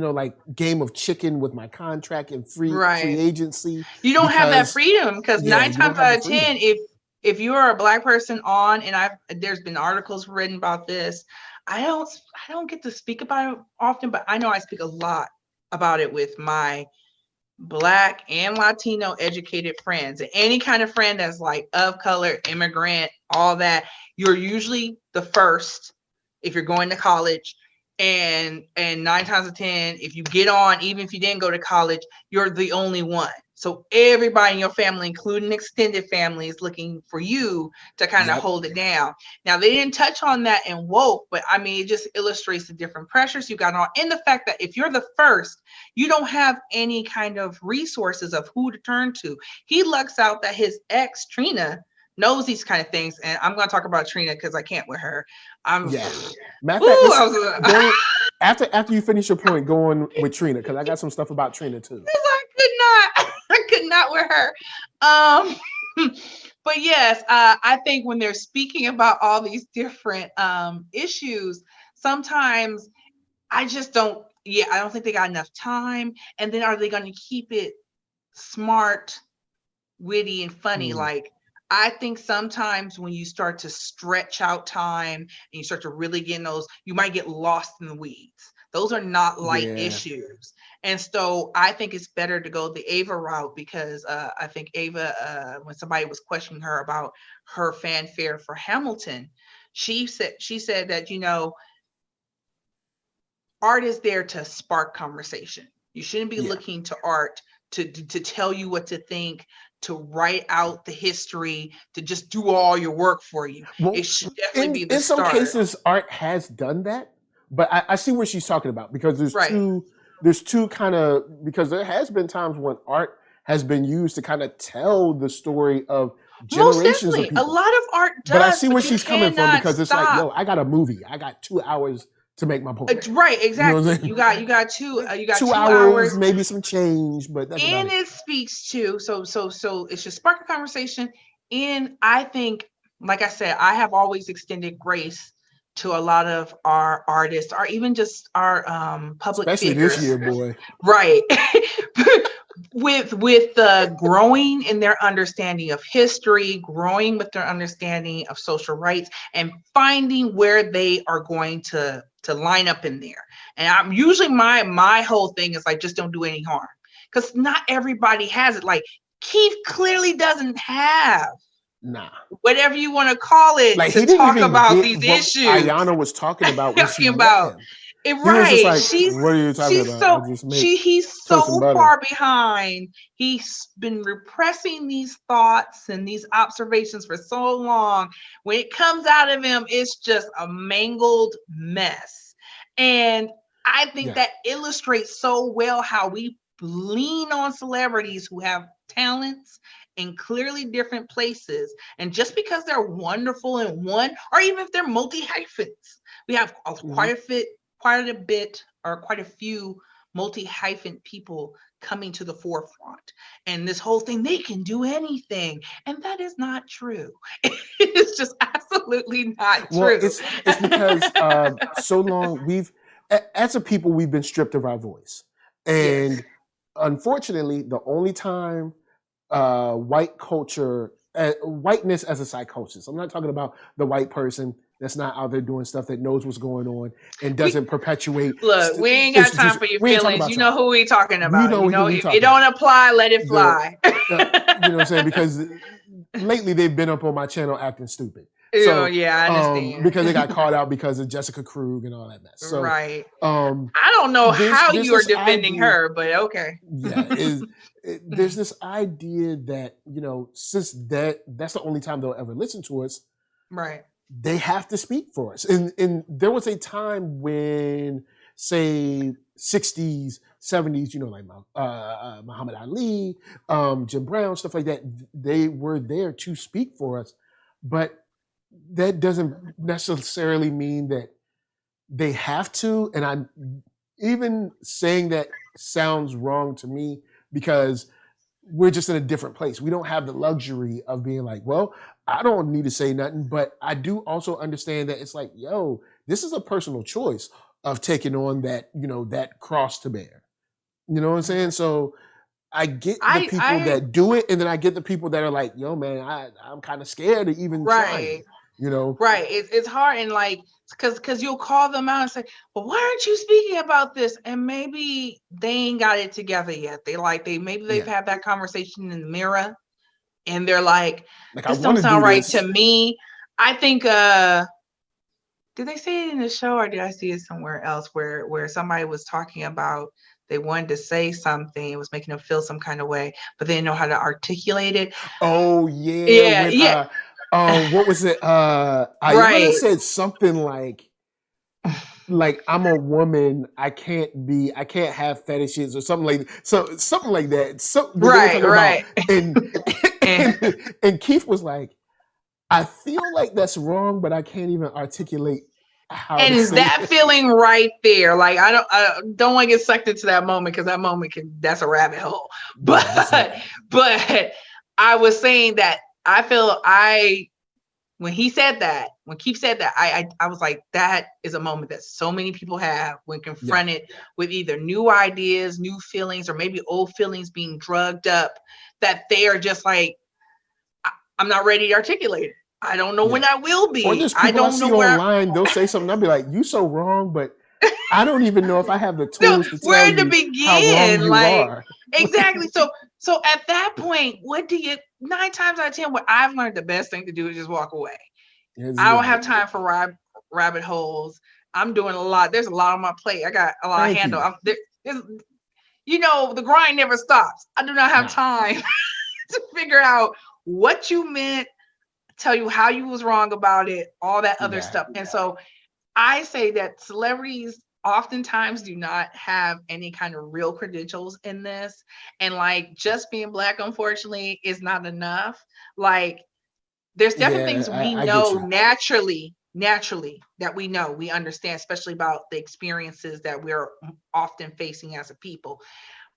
like game of chicken with my contract and free Right. agency. You don't have that because- freedom because Yeah, 9 you don't times have out the of freedom. 10, if you are a Black person on, and there's been articles written about this, I don't get to speak about it often, but I know I speak a lot about it with my Black and Latino educated friends, and any kind of friend that's like of color, immigrant, all that. You're usually the first if you're going to college, and 9 times out of 10, if you get on, even if you didn't go to college, you're the only one. So everybody in your family, including extended family, is looking for you to kind of hold it down. Now, they didn't touch on that in Woke, but I mean, it just illustrates the different pressures you got on, and the fact that if you're the first, you don't have any kind of resources of who to turn to. He lucks out that his ex, Trina, knows these kind of things, and I'm going to talk about Trina because I can't with her. Matter of fact, after you finish your point, go on with Trina, because I got some stuff about Trina too. I could not with her. But yes, I think when they're speaking about all these different issues, sometimes I just don't. Yeah, I don't think they got enough time. And then are they going to keep it smart, witty, and funny? Like, I think sometimes when you start to stretch out time and you start to really get in those, you might get lost in the weeds. Those are not light issues. And so I think it's better to go the Ava route, because I think Ava, when somebody was questioning her about her fanfare for Hamilton, she said that, art is there to spark conversation. You shouldn't be looking to art to tell you what to think, to write out the history, to just do all your work for you. Well, it should definitely be the start. In some cases, art has done that, but I see what she's talking about, because there's two kind of, because there has been times when art has been used to kind of tell the story of generations of people. A lot of art does, but I see where she's coming from, because it's like, yo, I got a movie, I got 2 hours to make my point. Right, exactly. You got 2 2 hours, maybe some change, but that's and about it speaks to so it should spark a conversation. And I think, like I said, I have always extended grace to a lot of our artists, or even just our public especially figures. This year, boy. Right. with the growing in their understanding of history, growing with their understanding of social rights, and finding where they are going to line up in there. And I'm usually my whole thing is like, just don't do any harm, because not everybody has it. Like, Keef clearly doesn't have whatever you want to call it, like, to talk about these issues Ayana was talking about when she about met him. Right. Like, what are you talking about? He's so far behind. He's been repressing these thoughts and these observations for so long. When it comes out of him, it's just a mangled mess. And I think that illustrates so well how we lean on celebrities who have talents in clearly different places. And just because they're wonderful in one, or even if they're multi-hyphens, we have quite a few multi-hyphen people coming to the forefront. And this whole thing, they can do anything. And that is not true. It's just absolutely not true. Well, it's because so long as a people, we've been stripped of our voice. And unfortunately, the only time white culture, whiteness as a psychosis, I'm not talking about the white person that's not out there doing stuff, that knows what's going on and doesn't perpetuate. Look, we ain't got time for your feelings. You know who we talking about. If it don't apply, let it fly. You know what I'm saying? Because lately they've been up on my channel acting stupid. So, I understand. Because they got called out because of Jessica Krug and all that mess. So, right. I don't know how you are defending her, but okay. There's this idea that, since that's the only time they'll ever listen to us. Right. They have to speak for us. And there was a time when, say, 60s, 70s, like Muhammad Ali, Jim Brown, stuff like that, they were there to speak for us. But that doesn't necessarily mean that they have to. And I'm even saying that sounds wrong to me, because we're just in a different place. We don't have the luxury of being like, well, I don't need to say nothing. But I do also understand that it's like, yo, this is a personal choice. of taking on that, that cross to bear. You know what I'm saying? So I get the people that do it, and then I get the people that are like, yo, man, I'm kind of scared to even try. Right. It's hard, and like, because you'll call them out and say, well, why aren't you speaking about this? And maybe they ain't got it together yet. Maybe they've had that conversation in the mirror, and they're like this don't sound right to me. I think did they say it in the show, or did I see it somewhere else where somebody was talking about they wanted to say something, it was making them feel some kind of way, but they didn't know how to articulate it. Oh yeah. What was it? I want to said something like I'm a woman, I can't have fetishes or something like that. Right. And Keef was like, I feel like that's wrong, but I can't even articulate how. And is that feeling right there? Like I don't want to get sucked into that moment, because that moment that's a rabbit hole. But I was saying that I feel when Keef said that, I was like, that is a moment that so many people have when confronted with either new ideas, new feelings, or maybe old feelings being drugged up, that they are just like, I'm not ready to articulate it. I don't know when I will be. Or just people I see online, they'll say something, I'll be like, you so wrong, but I don't even know if I have the tools to tell you how wrong you are. Exactly. So at that point, 9 times out of 10, what I've learned, the best thing to do is just walk away. I don't have time for rabbit holes. I'm doing a lot. There's a lot on my plate. I got a lot to handle. The grind never stops. I do not have time to figure out what you meant, tell you how you was wrong about it, all that other stuff. And so I say that celebrities oftentimes do not have any kind of real credentials in this. And like, just being Black, unfortunately, is not enough. Like, there's definitely things we know naturally that we understand, especially about the experiences that we're often facing as a people.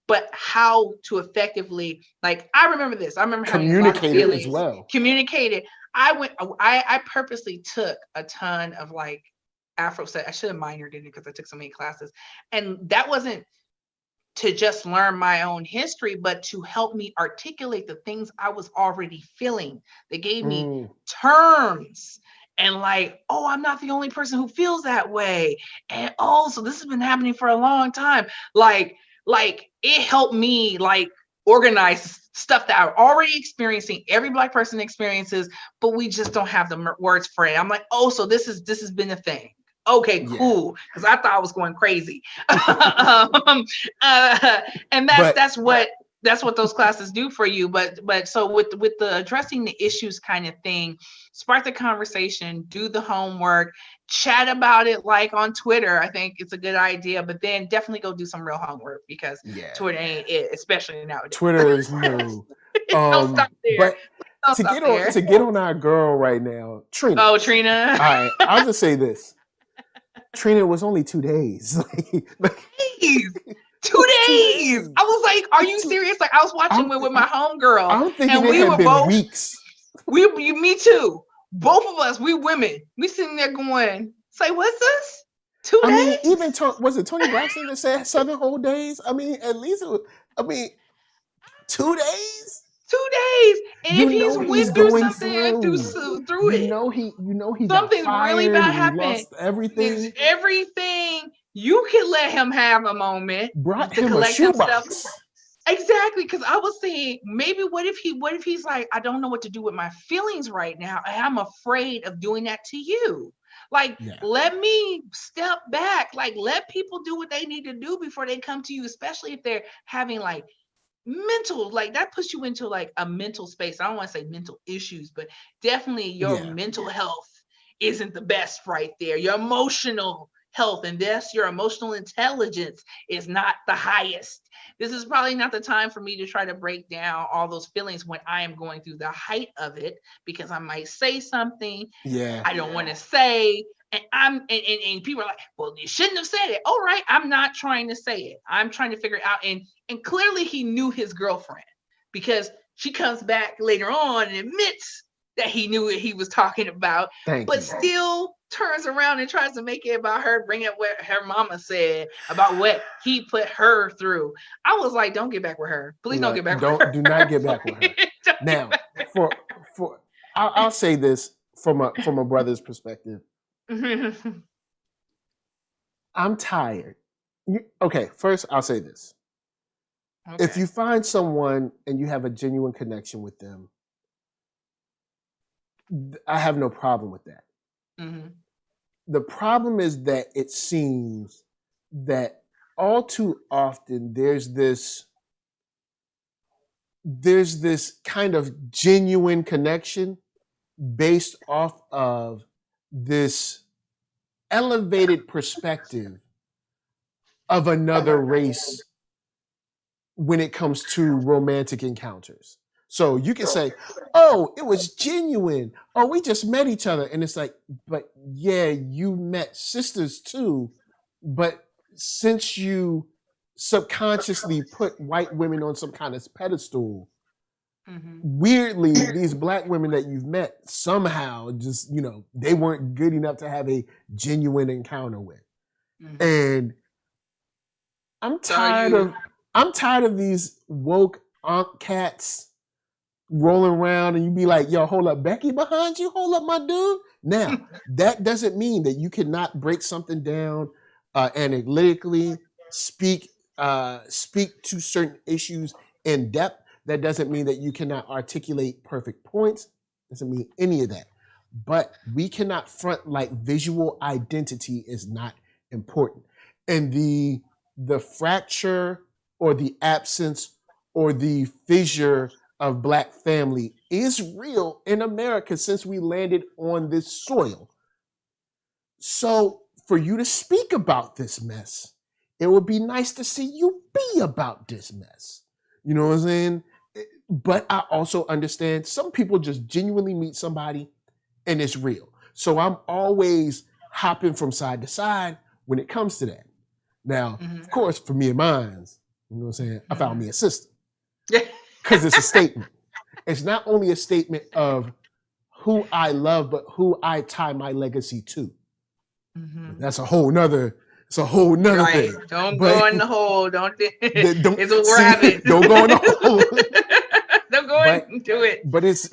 But how to effectively, like, I remember this. I remember having communicate it as well. Communicate it. I purposely took a ton of like Afro set. I should have minored in it because I took so many classes. And that wasn't to just learn my own history, but to help me articulate the things I was already feeling. They gave me terms and like, oh, I'm not the only person who feels that way. And oh, so this has been happening for a long time. Like it helped me like organize stuff that I'm already experiencing, every Black person experiences, but we just don't have the words for it. I'm like, oh, so this has been a thing. Okay, cool. Because I thought I was going crazy. And that's what those classes do for you. But so with the addressing the issues kind of thing, spark the conversation, do the homework, chat about it like on Twitter. I think it's a good idea, but then definitely go do some real homework, because Twitter ain't it, especially nowadays. Twitter is new. Don't stop there. But to get on our girl right now, Trina. Oh, Trina. All right, I'll just say this. Trina, it was only 2 days. 2 days. I was like, are you serious? Like, I was watching with my homegirl. I'm thinking it had been weeks. Me too. Both of us, we women. We sitting there going, say, what's this? 2 days? I mean, even was it Tony Braxton that said 7 whole days? I mean, at least 2 days? 2 days. And if he's went through something through it. You know he something's got fired, really bad happened. Everything. You can let him have a moment. Brought him a shoebox. Exactly, because I was saying, maybe what if he's like, I don't know what to do with my feelings right now, and I'm afraid of doing that to you. Like, let me step back. Like, let people do what they need to do before they come to you, especially if they're having like mental, like that puts you into like a mental space. I don't want to say mental issues, but definitely your mental health isn't the best right there. Your emotional health, and your emotional intelligence is not the highest. This is probably not the time for me to try to break down all those feelings when I am going through the height of it, because I might say something I don't want to say. And people are like, well, you shouldn't have said it. All right, I'm not trying to say it. I'm trying to figure it out. And clearly he knew his girlfriend, because she comes back later on and admits that he knew what he was talking about. Still turns around and tries to make it about her, bring up what her mama said about what he put her through. I was like, don't get back with her. Please don't get back with her. Do not get back with her. Now, I'll say this from a brother's perspective. I'm tired. Okay, first I'll say this. Okay. If you find someone and you have a genuine connection with them, I have no problem with that. Mm-hmm. The problem is that it seems that all too often there's this kind of genuine connection based off of this elevated perspective of another race when it comes to romantic encounters. So you can say, oh, it was genuine. Oh, we just met each other. And it's like, but yeah, you met sisters too. But since you subconsciously put white women on some kind of pedestal, weirdly, these black women that you've met somehow just, they weren't good enough to have a genuine encounter with. And I'm tired of these woke cats rolling around and you be like, yo, hold up, Becky behind you, hold up, my dude. Now, that doesn't mean that you cannot break something down analytically, speak to certain issues in depth. That doesn't mean that you cannot articulate perfect points. Doesn't mean any of that. But we cannot front like visual identity is not important. And the fracture or the absence or the fissure of Black family is real in America since we landed on this soil. So for you to speak about this mess, it would be nice to see you be about this mess. You know what I'm saying? But I also understand some people just genuinely meet somebody and it's real. So I'm always hopping from side to side when it comes to that. Now, of course, for me and mine, you know what I'm saying? I found me a sister. Because it's a statement. It's not only a statement of who I love, but who I tie my legacy to. That's a whole nother thing. Don't go in the hole. It's a rabbit. Don't go in the hole. Don't go into it. But it's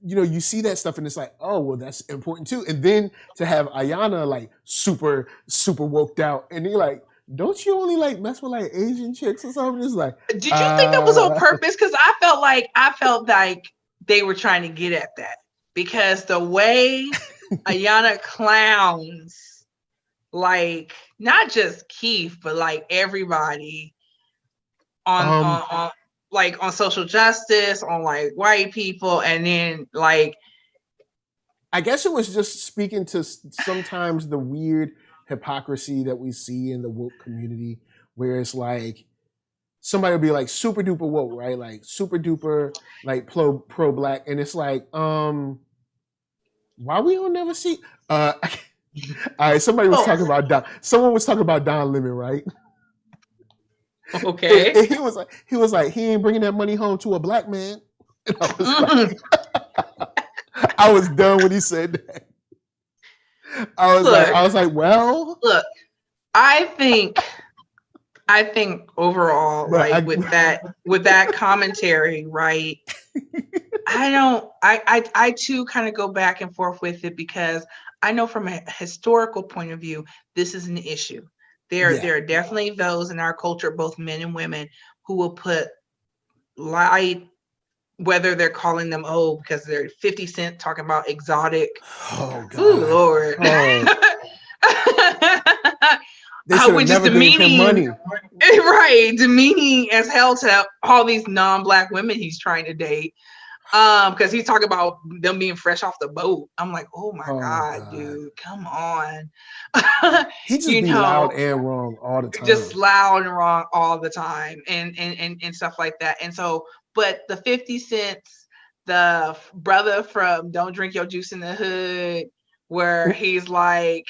you see that stuff and it's like, oh, well, that's important too. And then to have Ayana like super, super woked out and you're like, don't you only like mess with like Asian chicks or something? It's like, did you think that was on purpose? Because I felt like they were trying to get at that because the way Ayana clowns, like not just Keef, but like everybody on like on social justice, on like white people, and then like I guess it was just speaking to sometimes the weird hypocrisy that we see in the woke community, where it's like somebody will be like super duper woke, right? Like super duper like pro black, and it's like, why we don't never see? All right, someone was talking about Don Lemon, right? Okay. And he was like, he ain't bringing that money home to a black man. And I was done when he said that. I was like, well, look, I think overall, like with that commentary, right? I too kind of go back and forth with it because I know from a historical point of view, this is an issue. There are definitely those in our culture, both men and women, who will put light, whether they're calling them old because they're 50 Cent talking about exotic. Oh God. Ooh, Lord. Which is demeaning, money. Right? Demeaning as hell to all these non-black women he's trying to date. Because he's talking about them being fresh off the boat. I'm like, oh my God, dude, come on. He just be loud and wrong all the time. Just loud and wrong all the time, and stuff like that. And so, but the 50 Cents, the brother from Don't Drink Your Juice in the Hood, where he's like,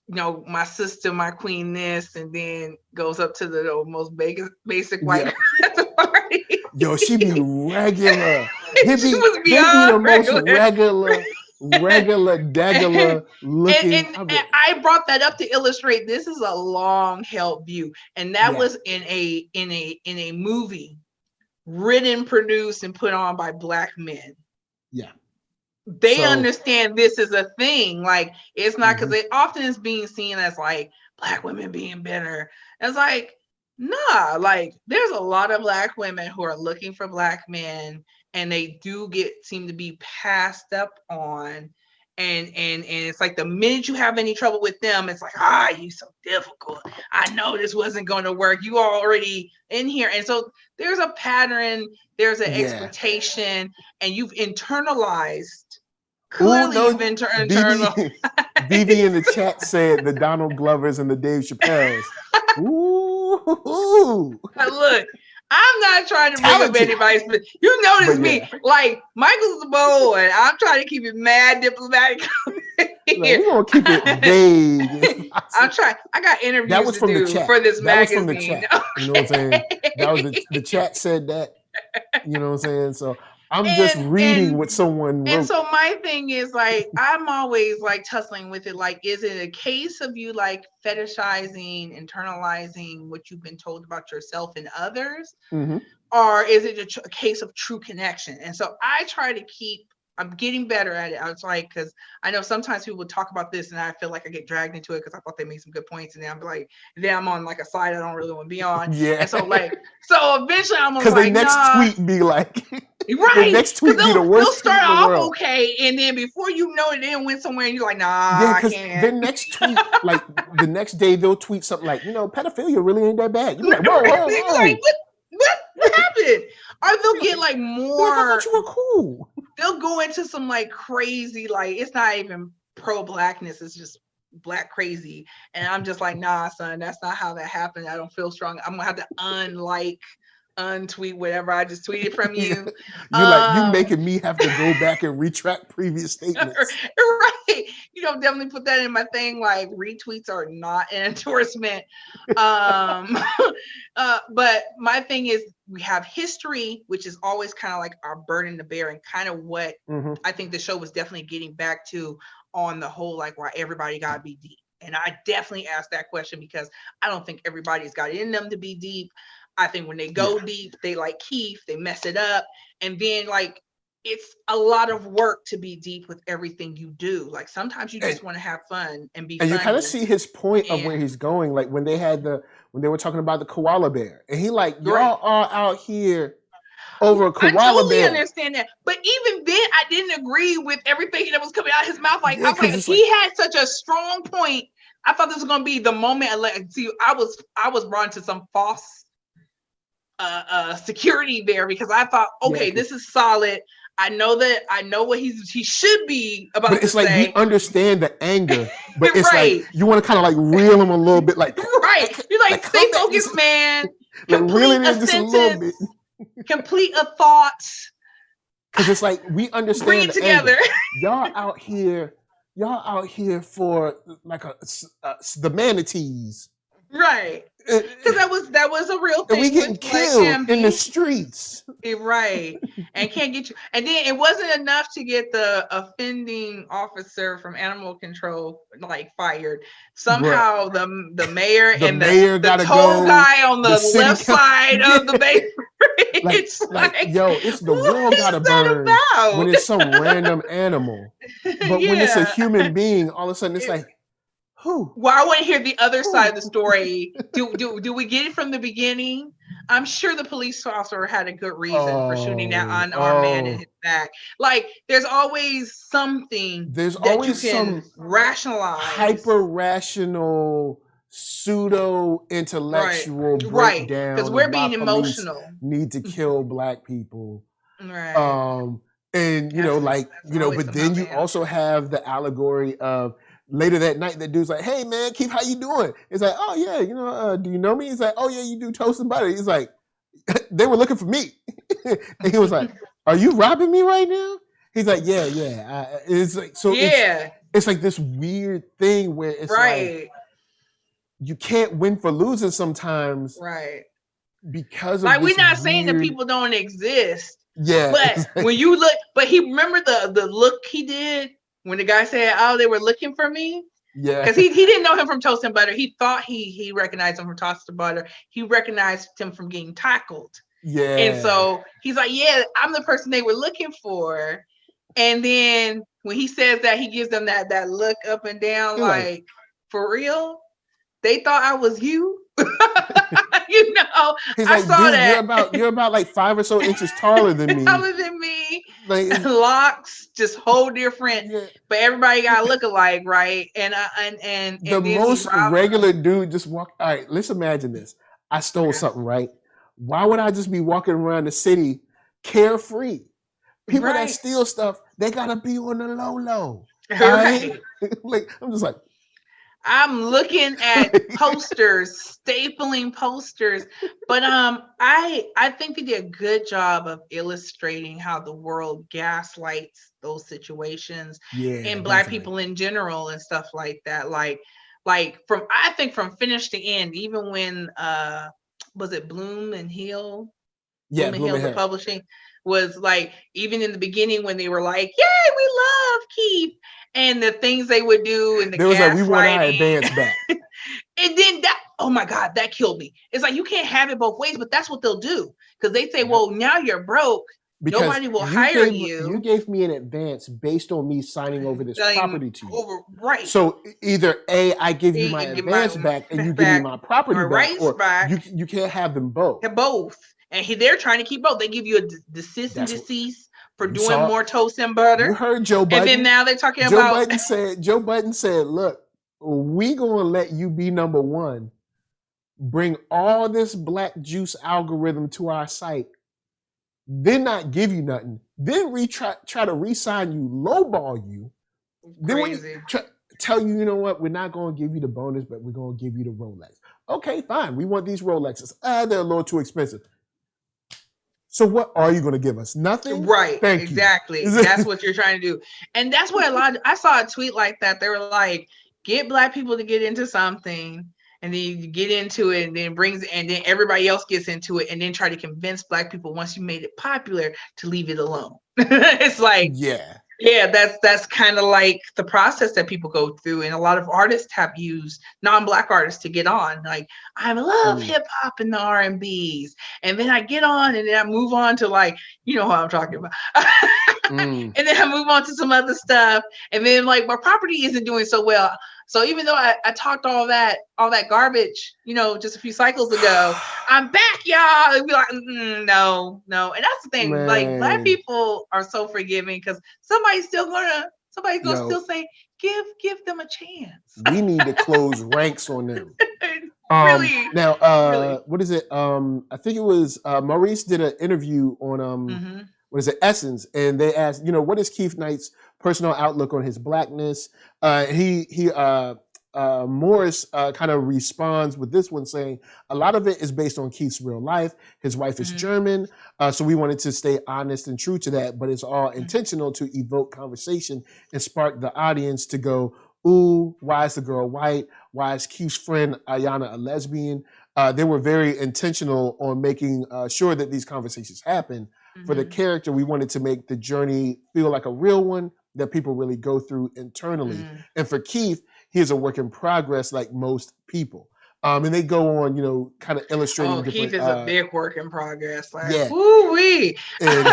my sister, my queen, this, and then goes up to the most basic white Yo, she be regular. She was beyond the most regular regular, degular looking. And I brought that up to illustrate this is a long held view, and that was in a movie written, produced, and put on by Black men. Yeah. They understand this is a thing. Like, it's not because it often is being seen as like Black women being better. It's like, nah, like there's a lot of Black women who are looking for Black men, and they do seem to be passed up on. And it's like the minute you have any trouble with them, it's like, you so difficult. I know this wasn't going to work. You are already in here. And so there's a pattern, there's an expectation, and you've internalized. Clearly, you've internalized. BB in the chat said the Donald Glovers and the Dave Chappelles. Ooh. Look, I'm not trying to bring up anybody's, but you notice me. Like, Michael's the boy, I'm trying to keep it mad diplomatic. We're going to keep it vague. I'm trying. I got interviews to do for this magazine. That was from the chat. You know what I'm saying? That was the chat said that. You know what I'm saying? So I'm just reading what someone wrote. And so my thing is like, I'm always like tussling with it. Like, is it a case of you like fetishizing, internalizing what you've been told about yourself and others? Or is it a case of true connection? And so I try to I'm getting better at it. I was like, because I know sometimes people would talk about this and I feel like I get dragged into it because I thought they made some good points. And then I'm like, then I'm on like a side I don't really want to be on. Yeah. And so so eventually I'm like, because the next tweet be like, right. The next tweet be the worst. They'll start off okay, and then before you know it, they went somewhere, and you're like, nah, I can't. The next tweet, like the next day, they'll tweet something like, pedophilia really ain't that bad. You're like, whoa. Like, what happened? Or they'll get like more. I thought you were cool. They'll go into some like crazy, like it's not even pro-Blackness, it's just Black crazy, and I'm just like, nah, son, that's not how that happened. I don't feel strong. I'm gonna have to untweet whatever I just tweeted from you. You making me have to go back and retract previous statements. Right. Definitely put that in my thing. Like, retweets are not an endorsement. But my thing is, we have history, which is always kind of like our burden to bear, and kind of what I think the show was definitely getting back to on the whole, like, why everybody gotta be deep. And I definitely asked that question because I don't think everybody's got it in them to be deep. I think when they go deep, they like Keef, they mess it up. And then like, it's a lot of work to be deep with everything you do. Like, sometimes you just want to have fun and be funny. And you kind of see his point of where he's going. Like when they were talking about the koala bear, and he like, y'all are out here over a koala bear. I totally understand that. But even then, I didn't agree with everything that was coming out of his mouth. Like, I was like, he had such a strong point. I thought this was going to be the moment. I was brought into some false security there because I thought, okay, this is solid. I know what he should be about. But it's to like say. we understand the anger, but it's like you want to kind of like reel him a little bit, like you're like stay focused, man. Like really, just a little bit. Complete a thought. Because it's like we understand. Bring it together. Y'all out here for like the manatees. Right. Because that was a real thing. And we getting killed in the streets. Right. And can't get you. And then it wasn't enough to get the offending officer from animal control like fired. Somehow the mayor and the tall guy on the left side of the Bay Bridge. It's the world gotta burn when it's some random animal. But when it's a human being, all of a sudden it's like, who? Well, I want to hear the other side of the story. Do we get it from the beginning? I'm sure the police officer had a good reason for shooting that unarmed man in his back. Like, there's always something. There's always you can some rationalize, hyper rational, pseudo intellectual breakdown. Because we're being emotional. Need to kill Black people. Right. And but then you also have the allegory of. Later that night, that dude's like, "Hey man, Keef, how you doing?" It's like, "Oh yeah, do you know me?" He's like, "Oh yeah, you do toast and butter." He's like, "They were looking for me," and he was like, "Are you robbing me right now?" He's like, "Yeah." It's like It's like this weird thing where it's like you can't win for losing sometimes, right? Because of like we're not saying that people don't exist, yeah. But when you look, but he remember the look he did. when the guy said, "Oh, they were looking for me." Yeah. Because he didn't know him from Toast and Butter. He thought he recognized him from Toast and Butter. He recognized him from getting tackled. Yeah. And so he's like, "Yeah, I'm the person they were looking for." And then when he says that, he gives them that look up and down, like, for real? They thought I was you? You know, he's I like, saw dude, that. you're about like 5 or so inches taller than me. Taller than me. Like, locks, just whole different. yeah. But everybody got to look alike, right? And the then most regular dude just walk. All right, let's imagine this. I stole something, right? Why would I just be walking around the city carefree? People that steal stuff, they gotta be on the low. Right. Like, I'm just like, I'm looking at posters, stapling posters, but I think they did a good job of illustrating how the world gaslights those situations, and Black people in general and stuff like that. Like from finish to end, even when was it Bloom and Hill? Yeah, Bloom and Hill, the publishing was like, even in the beginning when they were like, "Yay, we love Keef," and the things they would do and the gaslighting. Like, we want our advance back. And then that, oh my God, that killed me. It's like, you can't have it both ways, but that's what they'll do. Because they say, well, now you're broke. Because nobody will hire you. You gave me an advance based on me signing over this property to you. Right. So either A, I give you my advance back and you give me my property back, or you can't have them both. Both. And they're trying to keep both. They give you a desist and decease for doing more toast and butter. You heard Joe Budden. And then now they're talking about... Joe Budden said, look, we gonna let you be number one. Bring all this black juice algorithm to our site. Then not give you nothing. Then try to re-sign you, lowball you. Crazy. Then tell you, you know what, we're not gonna give you the bonus, but we're gonna give you the Rolex. Okay, fine. We want these Rolexes. They're a little too expensive. So what are you going to give us? Nothing? Right. Exactly. That's what you're trying to do. And that's what I saw a tweet like that. They were like, get Black people to get into something, and then you get into it, and then everybody else gets into it, and then try to convince Black people, once you made it popular, to leave it alone. It's like, yeah, that's kind of like the process that people go through. And a lot of artists have used non-Black artists to get on. Like, I love hip hop and the R&Bs. And then I get on, and then I move on to, like, you know what I'm talking about. And then I move on to some other stuff. And then, like, my property isn't doing so well. So even though I talked all that garbage, you know, just a few cycles ago, I'm back, y'all. And be like, no. And that's the thing. Man. Like, Black people are so forgiving, because somebody's gonna still say, give them a chance. We need to close ranks on them. Really? Now, what is it? I think it was Maurice did an interview on what is it, Essence, and they asked, you know, what is Keef Knight's personal outlook on his Blackness? Morris kind of responds with this one, saying a lot of it is based on Keef's real life. His wife is German, so we wanted to stay honest and true to that, but it's all intentional to evoke conversation and spark the audience to go, ooh, why is the girl white? Why is Keef's friend Ayana a lesbian? They were very intentional on making sure that these conversations happen. For the character, we wanted to make the journey feel like a real one that people really go through internally. And for Keef, he is a work in progress like most people. And they go on, you know, kind of illustrating different... Keef is a big work in progress. Like, woo-wee. Because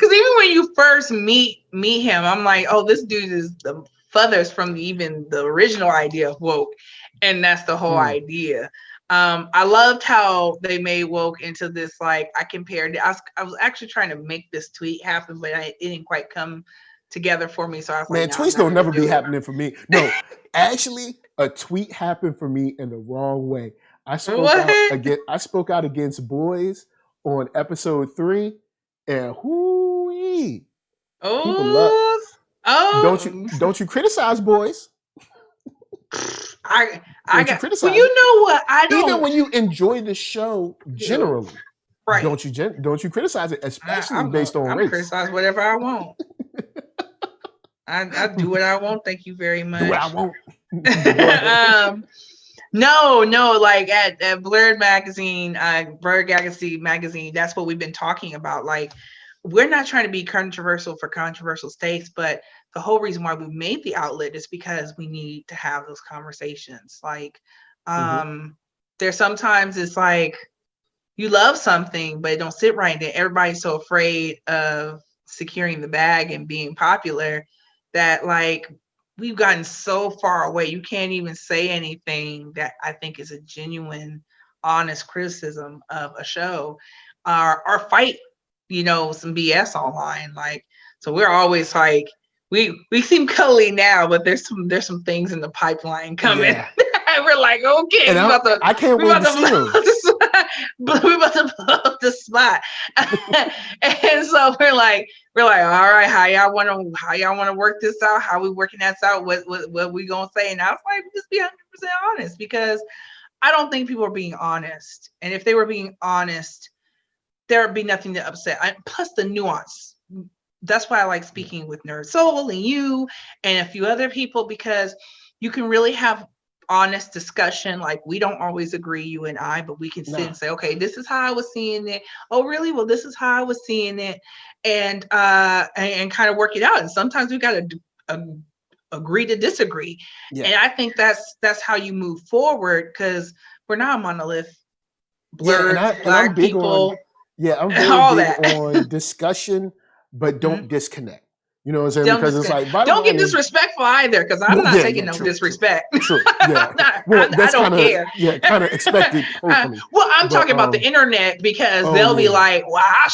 even when you first meet him, I'm like, oh, this dude is the furthest from even the original idea of woke. And that's the whole idea. I loved how they made woke into this, like, I was actually trying to make this tweet happen, but it didn't quite come together for me. So I was like, tweets don't never be happening for me. No, actually, a tweet happened for me in the wrong way. I spoke out against boys on episode 3, and hoo-wee. Don't you criticize boys. I got criticize. Well, you know what? I don't. Even when you enjoy the show generally, right? Don't you criticize it, especially based on race? I criticize whatever I want. I do what I want. Thank you very much. Do what I want. No, like at Blurred Magazine, Blurred Galaxy Magazine, that's what we've been talking about. Like, we're not trying to be controversial for controversial stakes, but the whole reason why we made the outlet is because we need to have those conversations. Like, there's sometimes it's like you love something, but it don't sit right there. Everybody's so afraid of securing the bag and being popular that like we've gotten so far away. You can't even say anything that I think is a genuine, honest criticism of a show, or fight, some BS online. Like, so we're always like, we seem cuddly now, but there's some things in the pipeline coming. Yeah. We're like, okay, I can't wait to see them. We're about to blow up the spot. And so we're like, all right, how y'all want to work this out? How we working that out? What we gonna say? And I was like, just be 100% honest, because I don't think people are being honest. And if they were being honest, there would be nothing to upset. Plus the nuance. That's why I like speaking with NERDSoul and you and a few other people, because you can really have honest discussion. Like, we don't always agree, you and I, but we can sit and say, okay, this is how I was seeing it. Oh, really? Well, this is how I was seeing it, and kind of work it out. And sometimes we got to agree to disagree. Yeah. And I think that's how you move forward, because we're not a monolith. Blurred, black people. I'm very big on discussion, but don't disconnect. You know what I'm saying? Because it's like, don't get disrespectful either, because I'm not taking no disrespect. True. Yeah. Well, I don't care. Yeah, kind of expected. Well, I'm talking about the internet, because they'll be like, well, I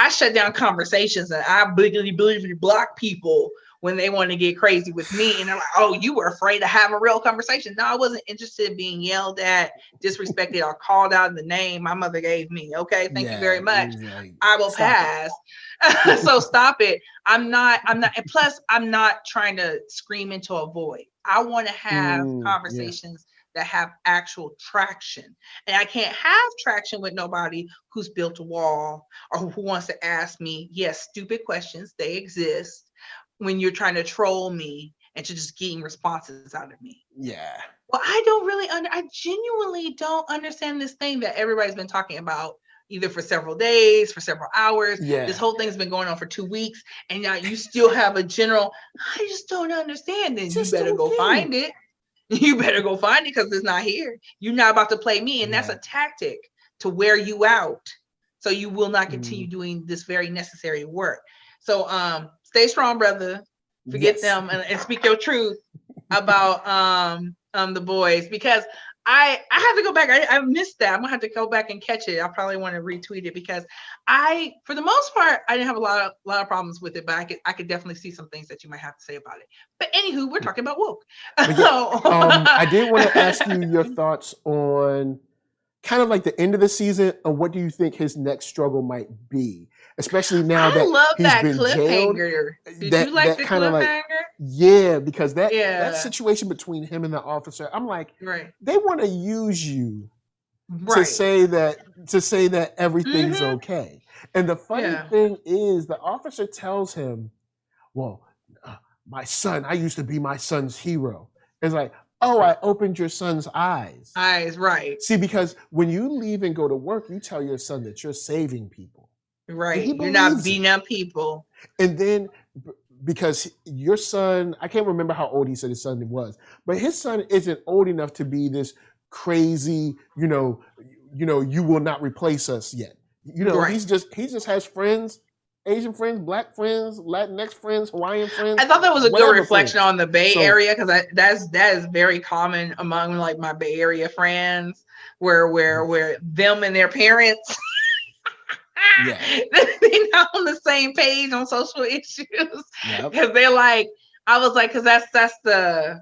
shut down conversations, and I blatantly block people when they want to get crazy with me. And I'm like, oh, you were afraid to have a real conversation. No, I wasn't interested in being yelled at, disrespected, or called out in the name my mother gave me. Okay, thank you very much. I will pass. So stop it. I'm not, and plus I'm not trying to scream into a void. I want to have conversations that have actual traction. And I can't have traction with nobody who's built a wall or who wants to ask me, stupid questions. They exist when you're trying to troll me and to just getting responses out of me. Yeah. Well, I genuinely don't understand this thing that everybody's been talking about, either for several days, for several hours. Yeah. This whole thing's been going on for 2 weeks, and now you still have a general, I just don't understand. Then you better go find it. You better go find it, because it's not here. You're not about to play me, and that's a tactic to wear you out, so you will not continue doing this very necessary work. So stay strong, brother. Forget them and speak your truth about the boys, because I have to go back. I missed that. I'm gonna have to go back and catch it. I probably want to retweet it, because for the most part, I didn't have a lot of problems with it, but I could definitely see some things that you might have to say about it. But anywho, we're talking about woke. I did want to ask you your thoughts on kind of like the end of the season, and what do you think his next struggle might be? Especially now that he's been jailed. Did you like the cliffhanger? Because that situation between him and the officer, I'm like, they want to use you to say that everything's okay. And the funny thing is, the officer tells him, well, my son, I used to be my son's hero. It's like, oh, I opened your son's eyes. Right. See, because when you leave and go to work, you tell your son that you're saving people. Right. You're not beating up people. And then because your son, I can't remember how old he said his son was, but his son isn't old enough to be this crazy, you will not replace us yet. He just has friends, Asian friends, Black friends, Latinx friends, Hawaiian friends. I thought that was a good reflection on the Bay Area, because that is very common among like my Bay Area friends, where them and their parents they're not on the same page on social issues, because they're like, I was like, because that's the,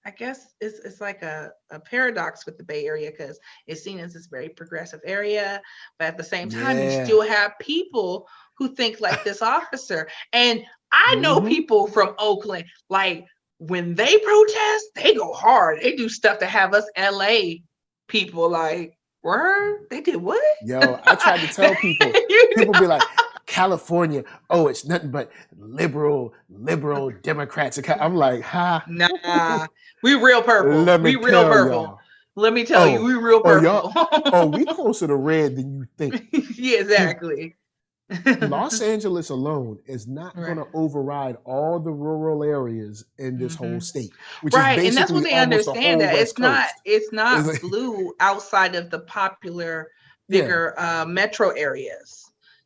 I guess it's like a paradox with the Bay Area, because it's seen as this very progressive area, but at the same time you still have people who think like this officer. And I know people from Oakland, like when they protest, they go hard. They do stuff to have us LA people like, word? They did what? Yo, I tried to tell people. People be like, California, oh, it's nothing but liberal Democrats. I'm like, nah, we real purple. We real purple. Let me tell you, we real purple. We closer to red than you think. Yeah, exactly. Los Angeles alone is not Right. going to override all the rural areas in this whole state, which Right, is and that's what basically they almost the understand, whole that West Coast. it's not It's like, blue outside of the popular, yeah. bigger metro areas.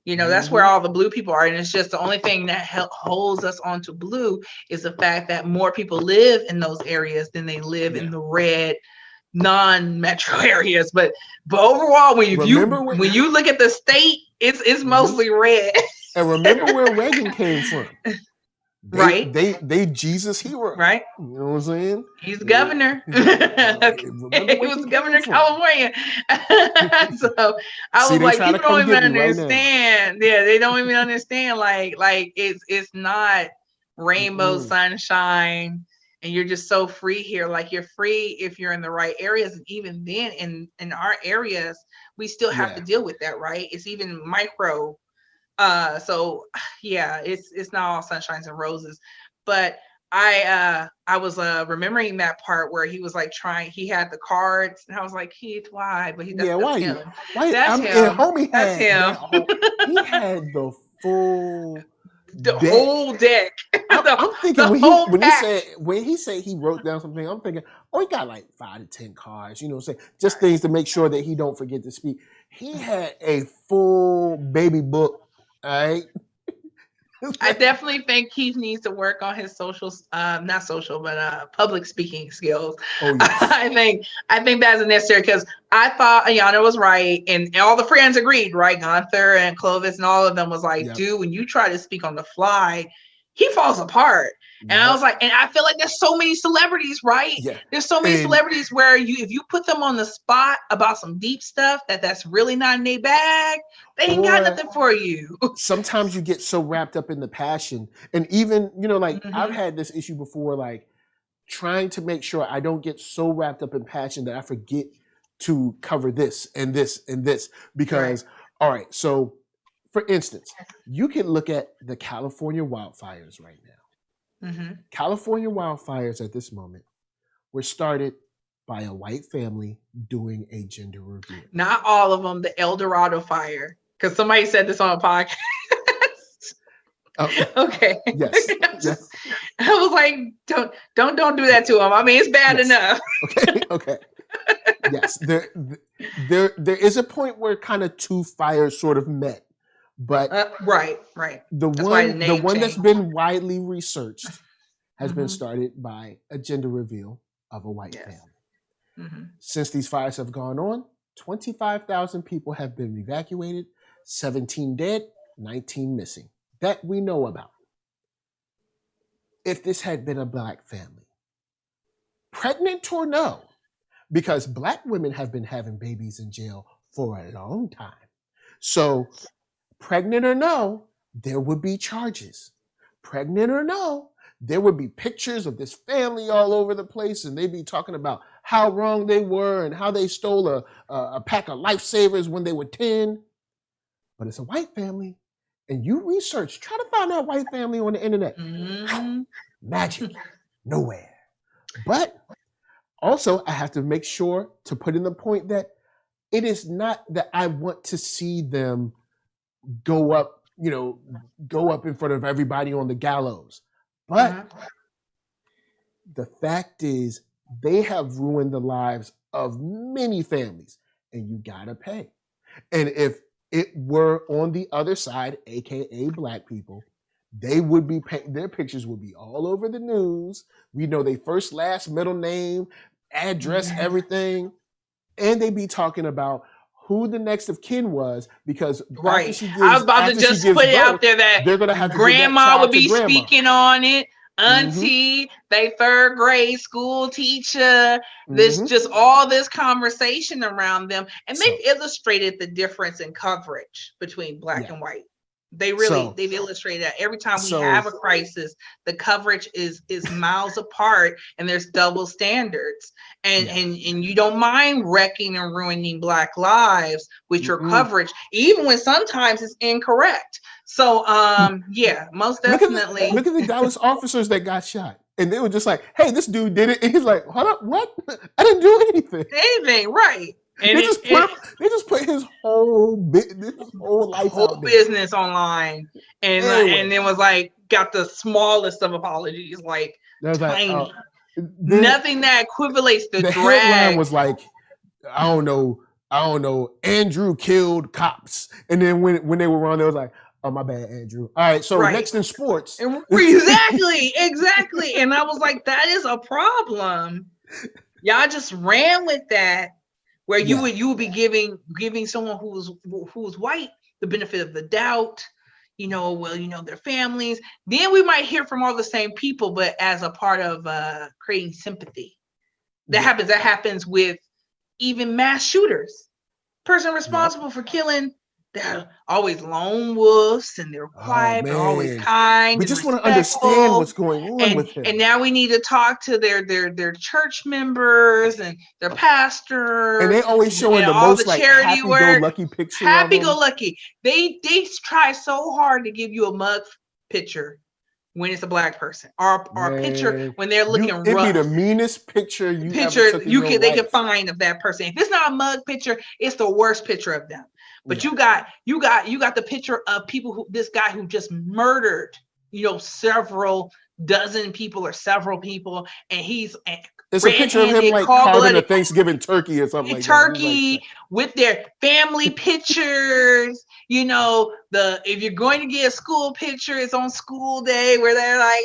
You know, that's where Mhm. all the blue people are, and it's just the only thing that holds us onto blue is the fact that more people live in those areas than they live in Yeah. the red non-metro areas. But overall, when Remember you look at the state, it's mostly red. And remember where Reagan came from. Right. They Jesus hero. Right. You know what I'm saying? He's governor. Remember He where was he governor came of from. California. So I See, was they like, try to people don't come even get me right now. understand. Yeah, they don't even understand. Like it's not rainbow sunshine, and you're just so free here. Like, you're free if you're in the right areas, and even then, in our areas, we still have to deal with that. Right? It's even micro. So yeah, it's not all sunshines and roses. But I was remembering that part where he was like he had the cards, and I was like, Keith, why? But that's why? him. Why? That's And him. homie That's had him. that whole. He had the full. The whole deck. I'm thinking the when he said he wrote down something, I'm thinking, oh, he got like 5 to 10 cards, you know what I'm saying? Just things to make sure that he don't forget to speak. He had a full baby book, all right? I definitely think Keith needs to work on his social, not social, but public speaking skills. Oh, yes. I think that's necessary, because I thought Ayana was right, and all the friends agreed, right? Gunther and Clovis and all of them was like, dude, when you try to speak on the fly, he falls apart. And I was like, and I feel like there's so many celebrities, right? Yeah. There's so many celebrities where if you put them on the spot about some deep stuff that's really not in their bag, they ain't got nothing for you. Sometimes you get so wrapped up in the passion. And even, like I've had this issue before, like trying to make sure I don't get so wrapped up in passion that I forget to cover this and this and this. Because, all right, so for instance, you can look at the California wildfires right now. California wildfires at this moment were started by a white family doing a gender review. Not all of them. The El Dorado fire, because somebody said this on a podcast. Okay. Yes. Yes. I was like, don't do that to him. I mean, it's bad enough. Okay. Yes. There is a point where kind of two fires sort of met. But right. The one that's been widely researched has been started by a gender reveal of a white family. Since these fires have gone on, 25,000 people have been evacuated, 17 dead, 19 missing. That we know about. If this had been a black family, pregnant or no, because black women have been having babies in jail for a long time. So pregnant or no, there would be charges. Pregnant or no, there would be pictures of this family all over the place, and they'd be talking about how wrong they were and how they stole a pack of lifesavers when they were 10. But it's a white family, and you research, try to find that white family on the internet. Magic, nowhere. But also, I have to make sure to put in the point that it is not that I want to see them go up in front of everybody on the gallows. But the fact is, they have ruined the lives of many families, and you gotta pay. And if it were on the other side, aka black people, they would be their pictures would be all over the news. We know their first, last, middle name, address, everything, and they'd be talking about who the next of kin was, because I was about to just put it out there that they're gonna have grandma would be speaking on it. Auntie, they third grade school teacher. There's just all this conversation around them, and they've illustrated the difference in coverage between black and white. They've illustrated that every time we have a crisis, the coverage is miles apart, and there's double standards. And you don't mind wrecking and ruining black lives with your coverage, even when sometimes it's incorrect. So most definitely. Look at the Dallas officers that got shot. And they were just like, hey, this dude did it. And he's like, hold up, what? I didn't do anything. Right. And they just put his whole life whole out there. business online, and Anyway. then was like got the smallest of apologies, like tiny. Nothing that equivalates the drag. Headline was like, I don't know, Andrew killed cops. And then when they were wrong, they was like, oh, my bad, Andrew. All right, so next in sports. Exactly. And I was like, that is a problem. Y'all just ran with that, where you would be giving someone who was white the benefit of the doubt, their families. Then we might hear from all the same people, but as a part of creating sympathy. That happens with even mass shooters. Person responsible for killing, they're always lone wolves, and they're quiet, they're always kind. We just want to understand what's going on with him. And now we need to talk to their church members and their pastors. And they always showing the most like happy-go-lucky picture. Happy-go-lucky. They try so hard to give you a mug picture when it's a black person, or a picture when they're looking rough. It'd be the meanest picture they can find of that person. If it's not a mug picture, it's the worst picture of them. But you got the picture of this guy who just murdered, several dozen people or several people, and it's a picture of him like carving a Thanksgiving turkey or something like that. With their family pictures, if you're going to get a school picture, it's on school day where they're like,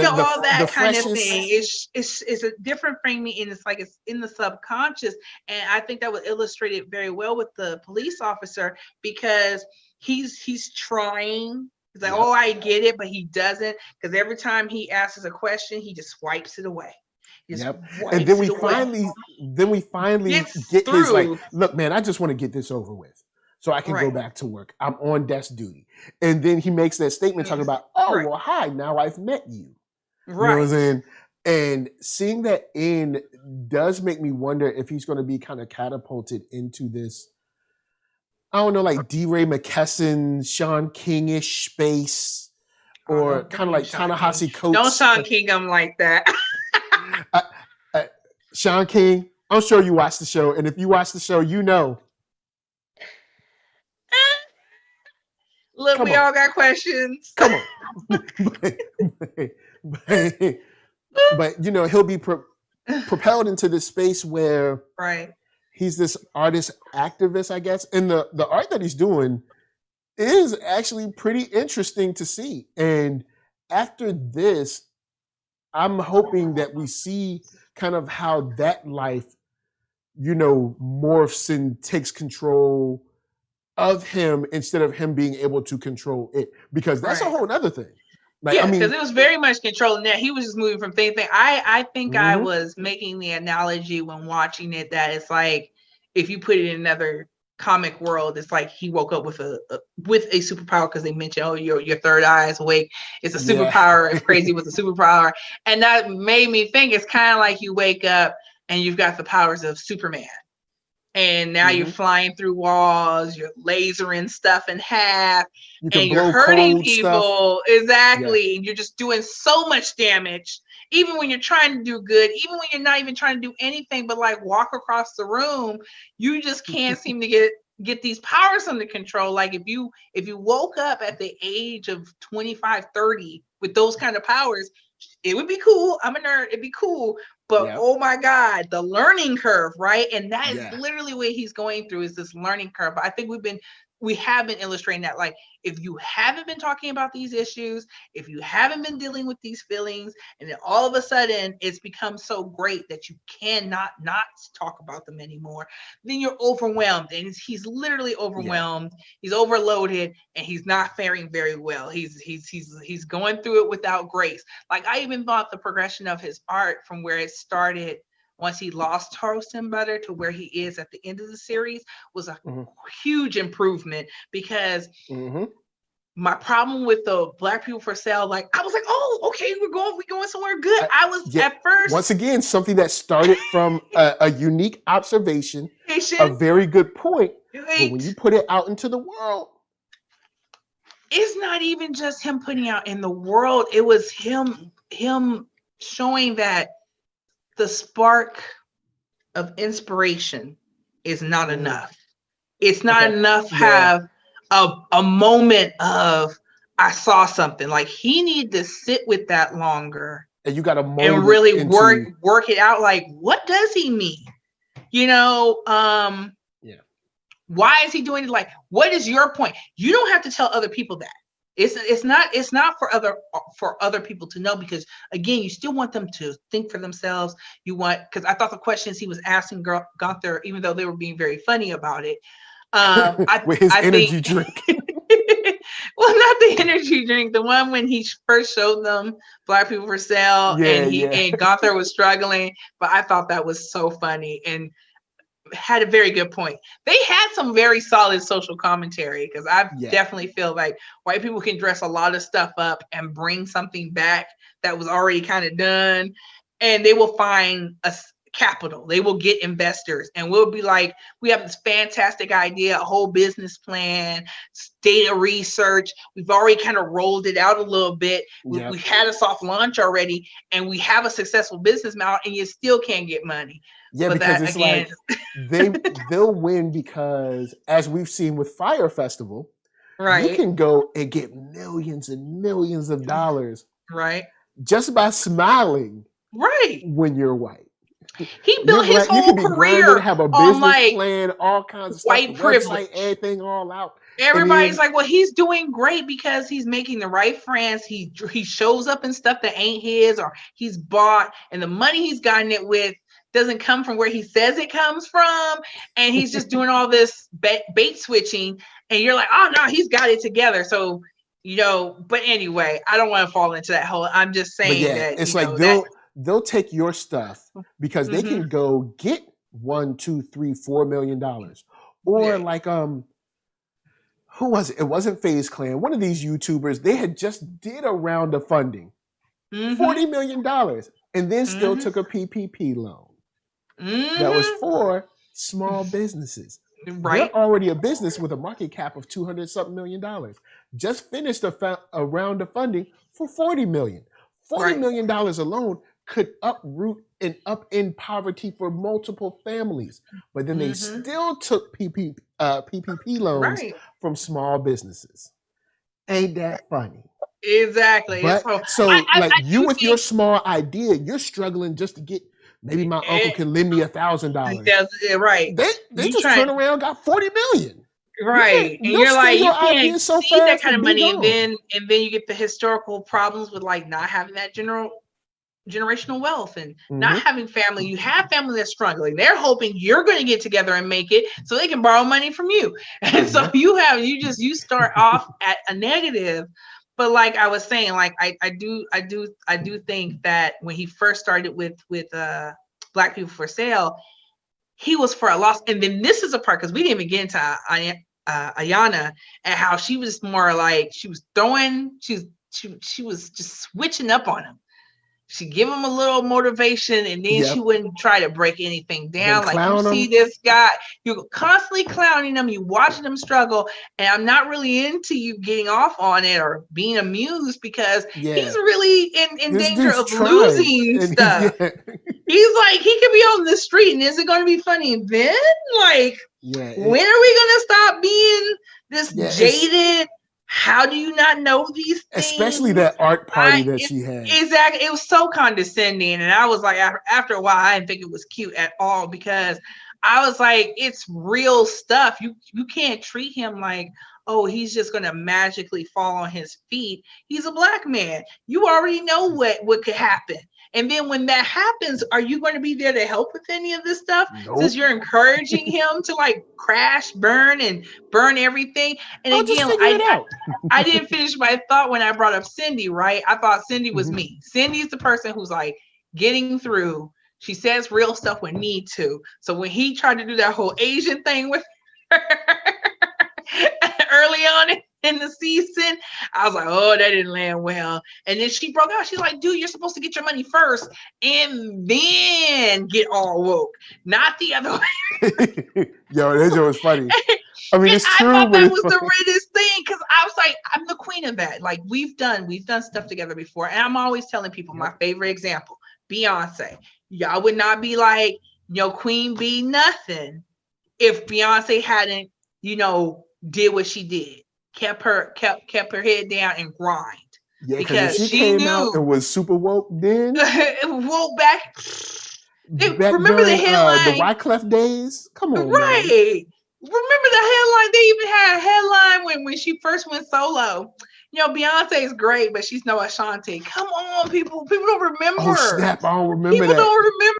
all that kind of thing. It's a different framing, and it's like it's in the subconscious. And I think that was illustrated very well with the police officer, because he's trying. He's like, oh, I get it, but he doesn't, because every time he asks a question, he just swipes it away. And then we finally get his like, look, man, I just want to get this over with so I can go back to work. I'm on desk duty. And then he makes that statement talking about, well, hi, now I've met you. You know what I'm saying? And seeing that end does make me wonder if he's going to be kind of catapulted into this, I don't know, like DeRay McKesson, Sean King-ish space, or kind of like Ta-Nehisi Coates. Don't Sean King him like that. Sean King, I'm sure you watch the show, and if you watch the show, you know. Look, we all got questions. Come on. but he'll be propelled into this space where he's this artist activist, I guess. And the art that he's doing is actually pretty interesting to see. And after this, I'm hoping that we see kind of how that life, morphs and takes control of him instead of him being able to control it. Because that's a whole other thing. Because it was very much controlling that. He was just moving from thing to thing. I think I was making the analogy when watching it that it's like, if you put it in another comic world, it's like he woke up with a superpower, because they mentioned, your third eye is awake. It's a superpower. It's crazy with a superpower. And that made me think it's kind of like you wake up and you've got the powers of Superman. And now you're flying through walls, you're lasering stuff in half, and you're hurting people. Exactly. And you're just doing so much damage. Even when you're trying to do good, even when you're not even trying to do anything but like walk across the room, you just can't seem to get these powers under control. Like if you woke up at the age of 25, 30 with those kind of powers, it would be cool. I'm a nerd. It'd be cool. But oh my God, the learning curve, right? And that is literally what he's going through, is this learning curve. But I think we have been illustrating that, like, if you haven't been talking about these issues, if you haven't been dealing with these feelings, and then all of a sudden it's become so great that you cannot not talk about them anymore, then you're overwhelmed. And he's literally overwhelmed. He's overloaded, and he's not faring very well. He's going through it without grace. Like, I even thought the progression of his art from where it started once he lost toast and butter to where he is at the end of the series was a huge improvement, because my problem with the Black People for Sale, like, I was like, oh, okay, we're going somewhere good. I was at first. Once again, something that started from a unique observation, a very good point. But when you put it out into the world, it's not even just him putting out in the world. It was him showing that the spark of inspiration is not enough. It's not enough Yeah. have a moment of I saw something. Like he needed to sit with that longer And you got to and really work it out. Like, what does he mean? You know, why is he doing it? Like, what is your point? You don't have to tell other people that. It's not for other people to know, because again, you still want them to think for themselves. You want, because I thought the questions he was asking Gunther, even though they were being very funny about it, with his energy drink. Well, not the energy drink. The one when he first showed them Black People for Sale, and Gunther was struggling. But I thought that was so funny and had a very good point. They had some very solid social commentary, because I definitely feel like white people can dress a lot of stuff up and bring something back that was already kind of done, and they will find a capital. They will get investors, and we'll be like, we have this fantastic idea, a whole business plan, data research. We've already kind of rolled it out a little bit. We had a soft launch already, and we have a successful business model, and you still can't get money. Yeah, but because it's again, like they'll win, because as we've seen with Fire Festival, you can go and get millions and millions of dollars just by smiling when you're white. He built his whole career have a business plan, all kinds of white stuff, privilege, website, everything all out. Everybody's like, well, he's doing great because he's making the right friends. He shows up in stuff that ain't his, or he's bought, and the money he's gotten it with doesn't come from where he says it comes from, and he's just doing all this bait switching, and you're like, oh no, he's got it together. So, you know, but anyway, I don't want to fall into that whole, I'm just saying that it's like they'll take your stuff because they can go get $1, $2, $3, $4 million. Or like who was it? It wasn't FaZe Clan. One of these YouTubers, they had just did a round of funding. $40 million, and then still took a PPP loan. That was for small businesses. They're already a business with a market cap of $200-something million. Just finished a round of funding for $40 million. $40 million alone could uproot and upend poverty for multiple families. But then they still took PPP loans from small businesses. Ain't that funny? Exactly. But, you with your small idea, you're struggling just to get, maybe my uncle can lend me $1,000. Right. They just turn around, got $40 million. Right. And you're like, you can't see that kind of money, and then you get the historical problems with like not having that generational wealth and not having family. You have family that's struggling. They're hoping you're going to get together and make it so they can borrow money from you. And so you start off at a negative. But like I was saying, like I do think that when he first started with Black People for Sale, he was for a loss. And then this is a part, because we didn't even get into Ayana and how she was more like she was just switching up on him. She'd give him a little motivation, and then she wouldn't try to break anything down. Like, you see this guy, you're constantly clowning him, you watching him struggle, and I'm not really into you getting off on it or being amused, because he's really in danger of losing stuff. He's like, he could be on the street, and is it going to be funny then? Like, when are we going to stop being this jaded? How do you not know these things? Especially that art party that she had. Exactly. It was so condescending. And I was like, after a while, I didn't think it was cute at all, because I was like, it's real stuff. You can't treat him like, oh, he's just going to magically fall on his feet. He's a Black man. You already know what could happen. And then when that happens, are you going to be there to help with any of this stuff? Since you're encouraging him to like crash, burn everything. And again, I didn't finish my thought when I brought up Cindy, right? I thought Cindy was me. Cindy's the person who's like getting through. She says real stuff when need to. So when he tried to do that whole Asian thing with her early on in the season, I was like, oh, that didn't land well. And then she broke out. She's like, dude, you're supposed to get your money first and then get all woke, not the other way. Yo, that joke was funny. I mean, it's true. I thought that was the reddest thing, because I was like, I'm the queen of that. Like, we've done stuff together before. And I'm always telling people my favorite example, Beyonce. Y'all would not be like, Queen Bee nothing if Beyonce hadn't, did what she did, kept her head down and grind. Yeah, because if she came out and was super woke then. Woke back. Remember the headline? The Wyclef days? Come on, right. Man. Remember the headline? They even had a headline when she first went solo. Beyonce is great, but she's no Ashanti. Come on, people. People don't remember. Oh, snap. I don't remember People don't remember.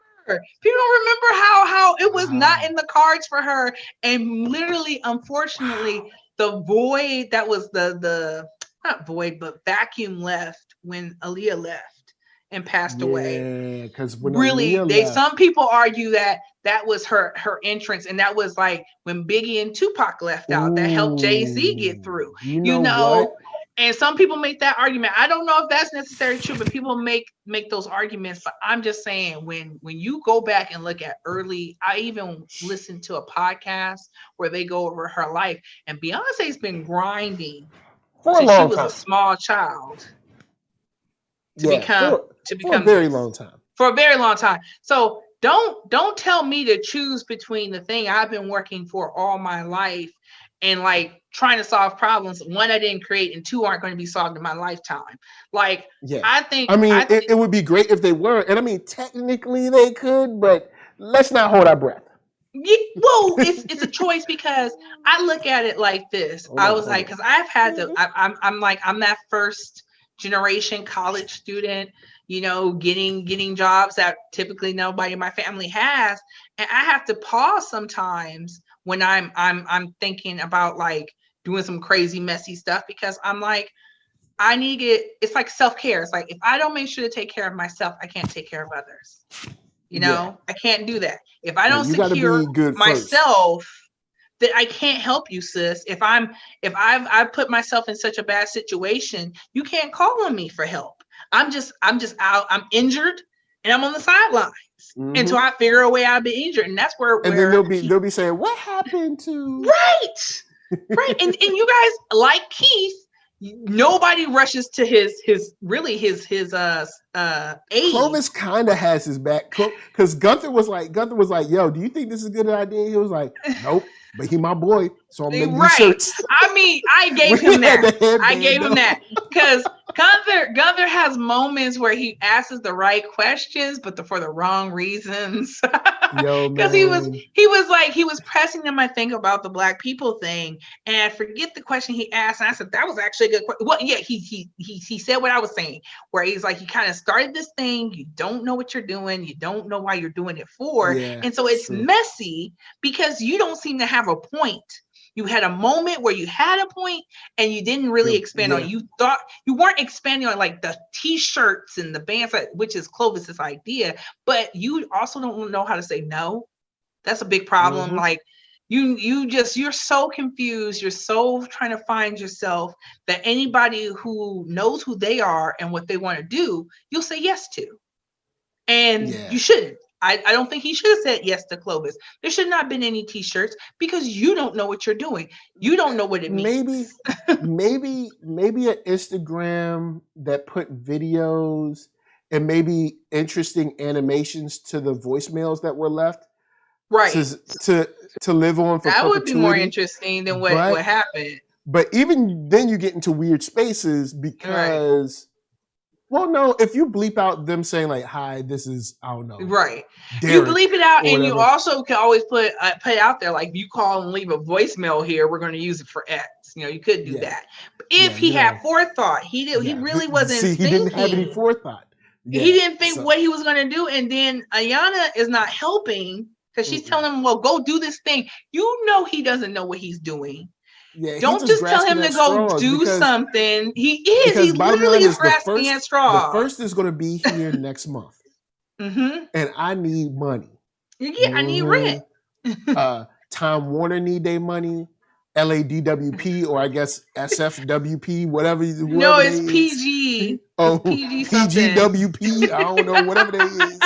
People don't remember how it was not in the cards for her. And literally, unfortunately, the void that was the not void, but vacuum left when Aaliyah left and passed away. Yeah, because when really, Aaliyah left, some people argue that was her entrance, and that was like when Biggie and Tupac left out. That helped Jay-Z get through. You know And some people make that argument. I don't know if that's necessarily true, but people make those arguments. But I'm just saying, when you go back and look at I even listened to a podcast where they go over her life, and Beyonce's been grinding for a long time. She was a small child to become for a very long time. For a very long time. So don't tell me to choose between the thing I've been working for all my life and like trying to solve problems. One, I didn't create, and two, aren't going to be solved in my lifetime. Like, I think it would be great if they were. And I mean, technically they could, but let's not hold our breath. Yeah, well, it's a choice because I look at it like this. Because I've had to, I'm that first generation college student, getting jobs that typically nobody in my family has. And I have to pause sometimes when I'm thinking about like doing some crazy messy stuff, because I'm like, I need it. It's like self-care. It's like, if I don't make sure to take care of myself, I can't take care of others. I can't do that. If I don't secure myself, then I can't help you, sis. If I've put myself in such a bad situation, you can't call on me for help. I'm just out. I'm injured and I'm on the sidelines until I figure a way out of being injured. And that's where then they'll be saying, what happened to right. And you guys, like Keef, nobody rushes to his aid. Clovis kind of has his back, because Gunther was like, yo, do you think this is a good idea? He was like, nope, but he my boy, so I'm making these shirts. I mean, I gave him that because Gunther has moments where he asks the right questions, but for the wrong reasons. Because he was pressing him, I think, about the Black people thing, and I forget the question he asked, and I said that was actually a good question. Well, yeah, he said what I was saying, where he's like, you kind of started this thing, you don't know what you're doing, you don't know why you're doing it for, and so it's messy because you don't seem to have a point. You had a moment where you had a point and you didn't really expand on it. You thought you weren't expanding on like the t-shirts and the bands, which is Clovis's idea, but you also don't know how to say no. That's a big problem. Like you're so confused. You're so trying to find yourself that anybody who knows who they are and what they want to do, you'll say yes to. And you shouldn't. I don't think he should have said yes to Clovis. There should not have been any t-shirts because you don't know what you're doing. You don't know what it means. Maybe an Instagram that put videos and maybe interesting animations to the voicemails that were left. Right. To live on for that perpetuity. Would be more interesting than what happened. But even then you get into weird spaces because... Well, no, if you bleep out them saying like, hi, this is, I don't know. Right. Derek, you bleep it out and you also can always put out there, like, if you call and leave a voicemail here, we're going to use it for X. You could do that. But if he had forethought, he really wasn't thinking. He didn't have any forethought. He didn't think what he was going to do. And then Ayana is not helping because she's telling him, well, go do this thing. He doesn't know what he's doing. Yeah, don't just tell him to go do something. He literally is grasping at straws. The first is going to be here next month. And I need money. Yeah, I need rent. Time Warner need their money. LADWP, or I guess SFWP, whatever. No, it's PG. Oh, PG PGWP. I don't know, whatever they is.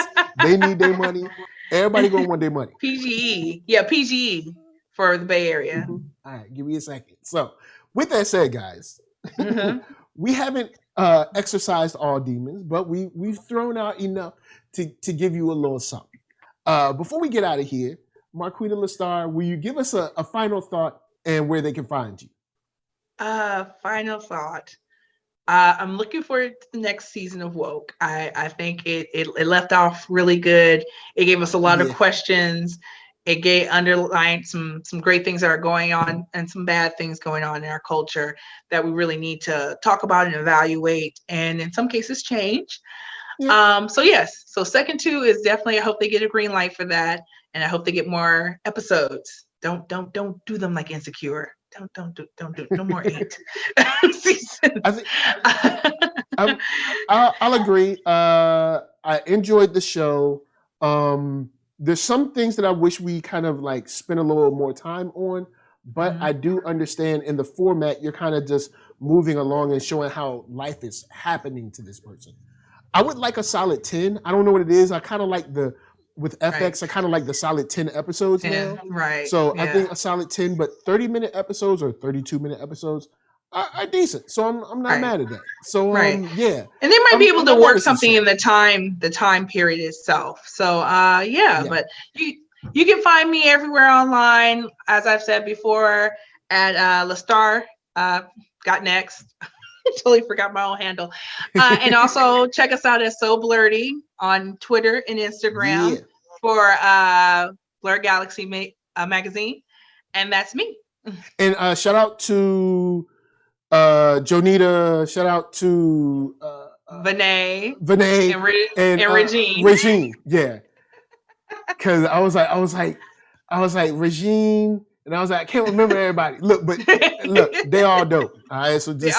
They need their money. Everybody going to want their money. PGE. Yeah, PGE for the Bay Area. All right, give me a second. So, with that said, guys, we haven't exercised all demons, but we've thrown out enough to give you a little something. Before we get out of here, Marqueeda LaStar, will you give us a final thought and where they can find you? Final thought. I'm looking forward to the next season of Woke. I think it left off really good. It gave us a lot of questions. It underlined some great things that are going on and some bad things going on in our culture that we really need to talk about and evaluate, and in some cases change. So yes, so second 2 is definitely, I hope they get a green light for that, and I hope they get more episodes. Don't do them like Insecure. Don't do no more 8 seasons. I'll agree. I enjoyed the show. There's some things that I wish we kind of like spent a little more time on, but I do understand in the format, you're kind of just moving along and showing how life is happening to this person. I would like a solid 10. I don't know what it is. I kind of like with FX, I kind of like the solid 10 episodes now. Right. So I think a solid 10, but 30-minute episodes or 32-minute episodes are decent. So I'm not mad at that. So yeah. And they might be able to work something in the time period itself. So but you can find me everywhere online, as I've said before, at LaStar got next. Totally forgot my own handle. And also check us out at So Blurty on Twitter and Instagram for Blur Galaxy magazine. And that's me. And shout out to Jonita, shout out to Vinay and Regine. Regine, yeah. Cause I was like Regine, and I was like, I can't remember everybody. Look, they all dope. All right, so just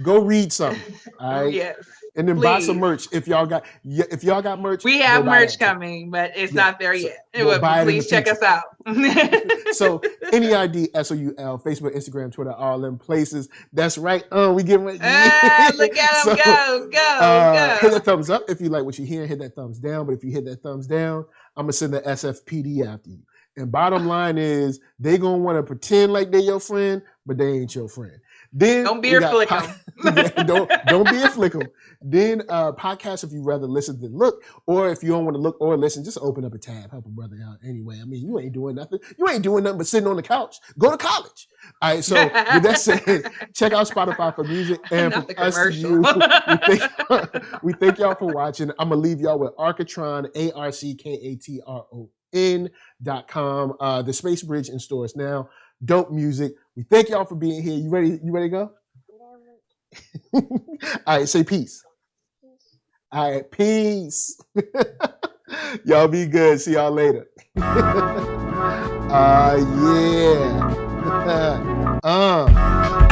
go read something. All right. Yes. And then buy some merch if y'all got merch. We have merch coming, but it's not there yet. Please check us out. So NERD SOUL, Facebook, Instagram, Twitter, all them places. That's right. We getting ready. Look at them go. Hit that thumbs up if you like what you hear. Hit that thumbs down. But if you hit that thumbs down, I'm gonna send the SFPD after you. And bottom line is, they gonna want to pretend like they your friend, but they ain't your friend. Then don't be a flickum. Don't be a flickum. Then podcast if you rather listen than look, or if you don't want to look or listen, just open up a tab, help a brother out anyway. I mean, you ain't doing nothing. You ain't doing nothing but sitting on the couch. Go to college. All right. So with that said, check out Spotify for music, and for us to you, we thank y'all for watching. I'm gonna leave y'all with Arcatron, ARCKATRON.com. The Space Bridge in stores now. Dope music. We thank y'all for being here. You ready to go? All right, say peace. All right, peace. Y'all be good. See y'all later. Yeah.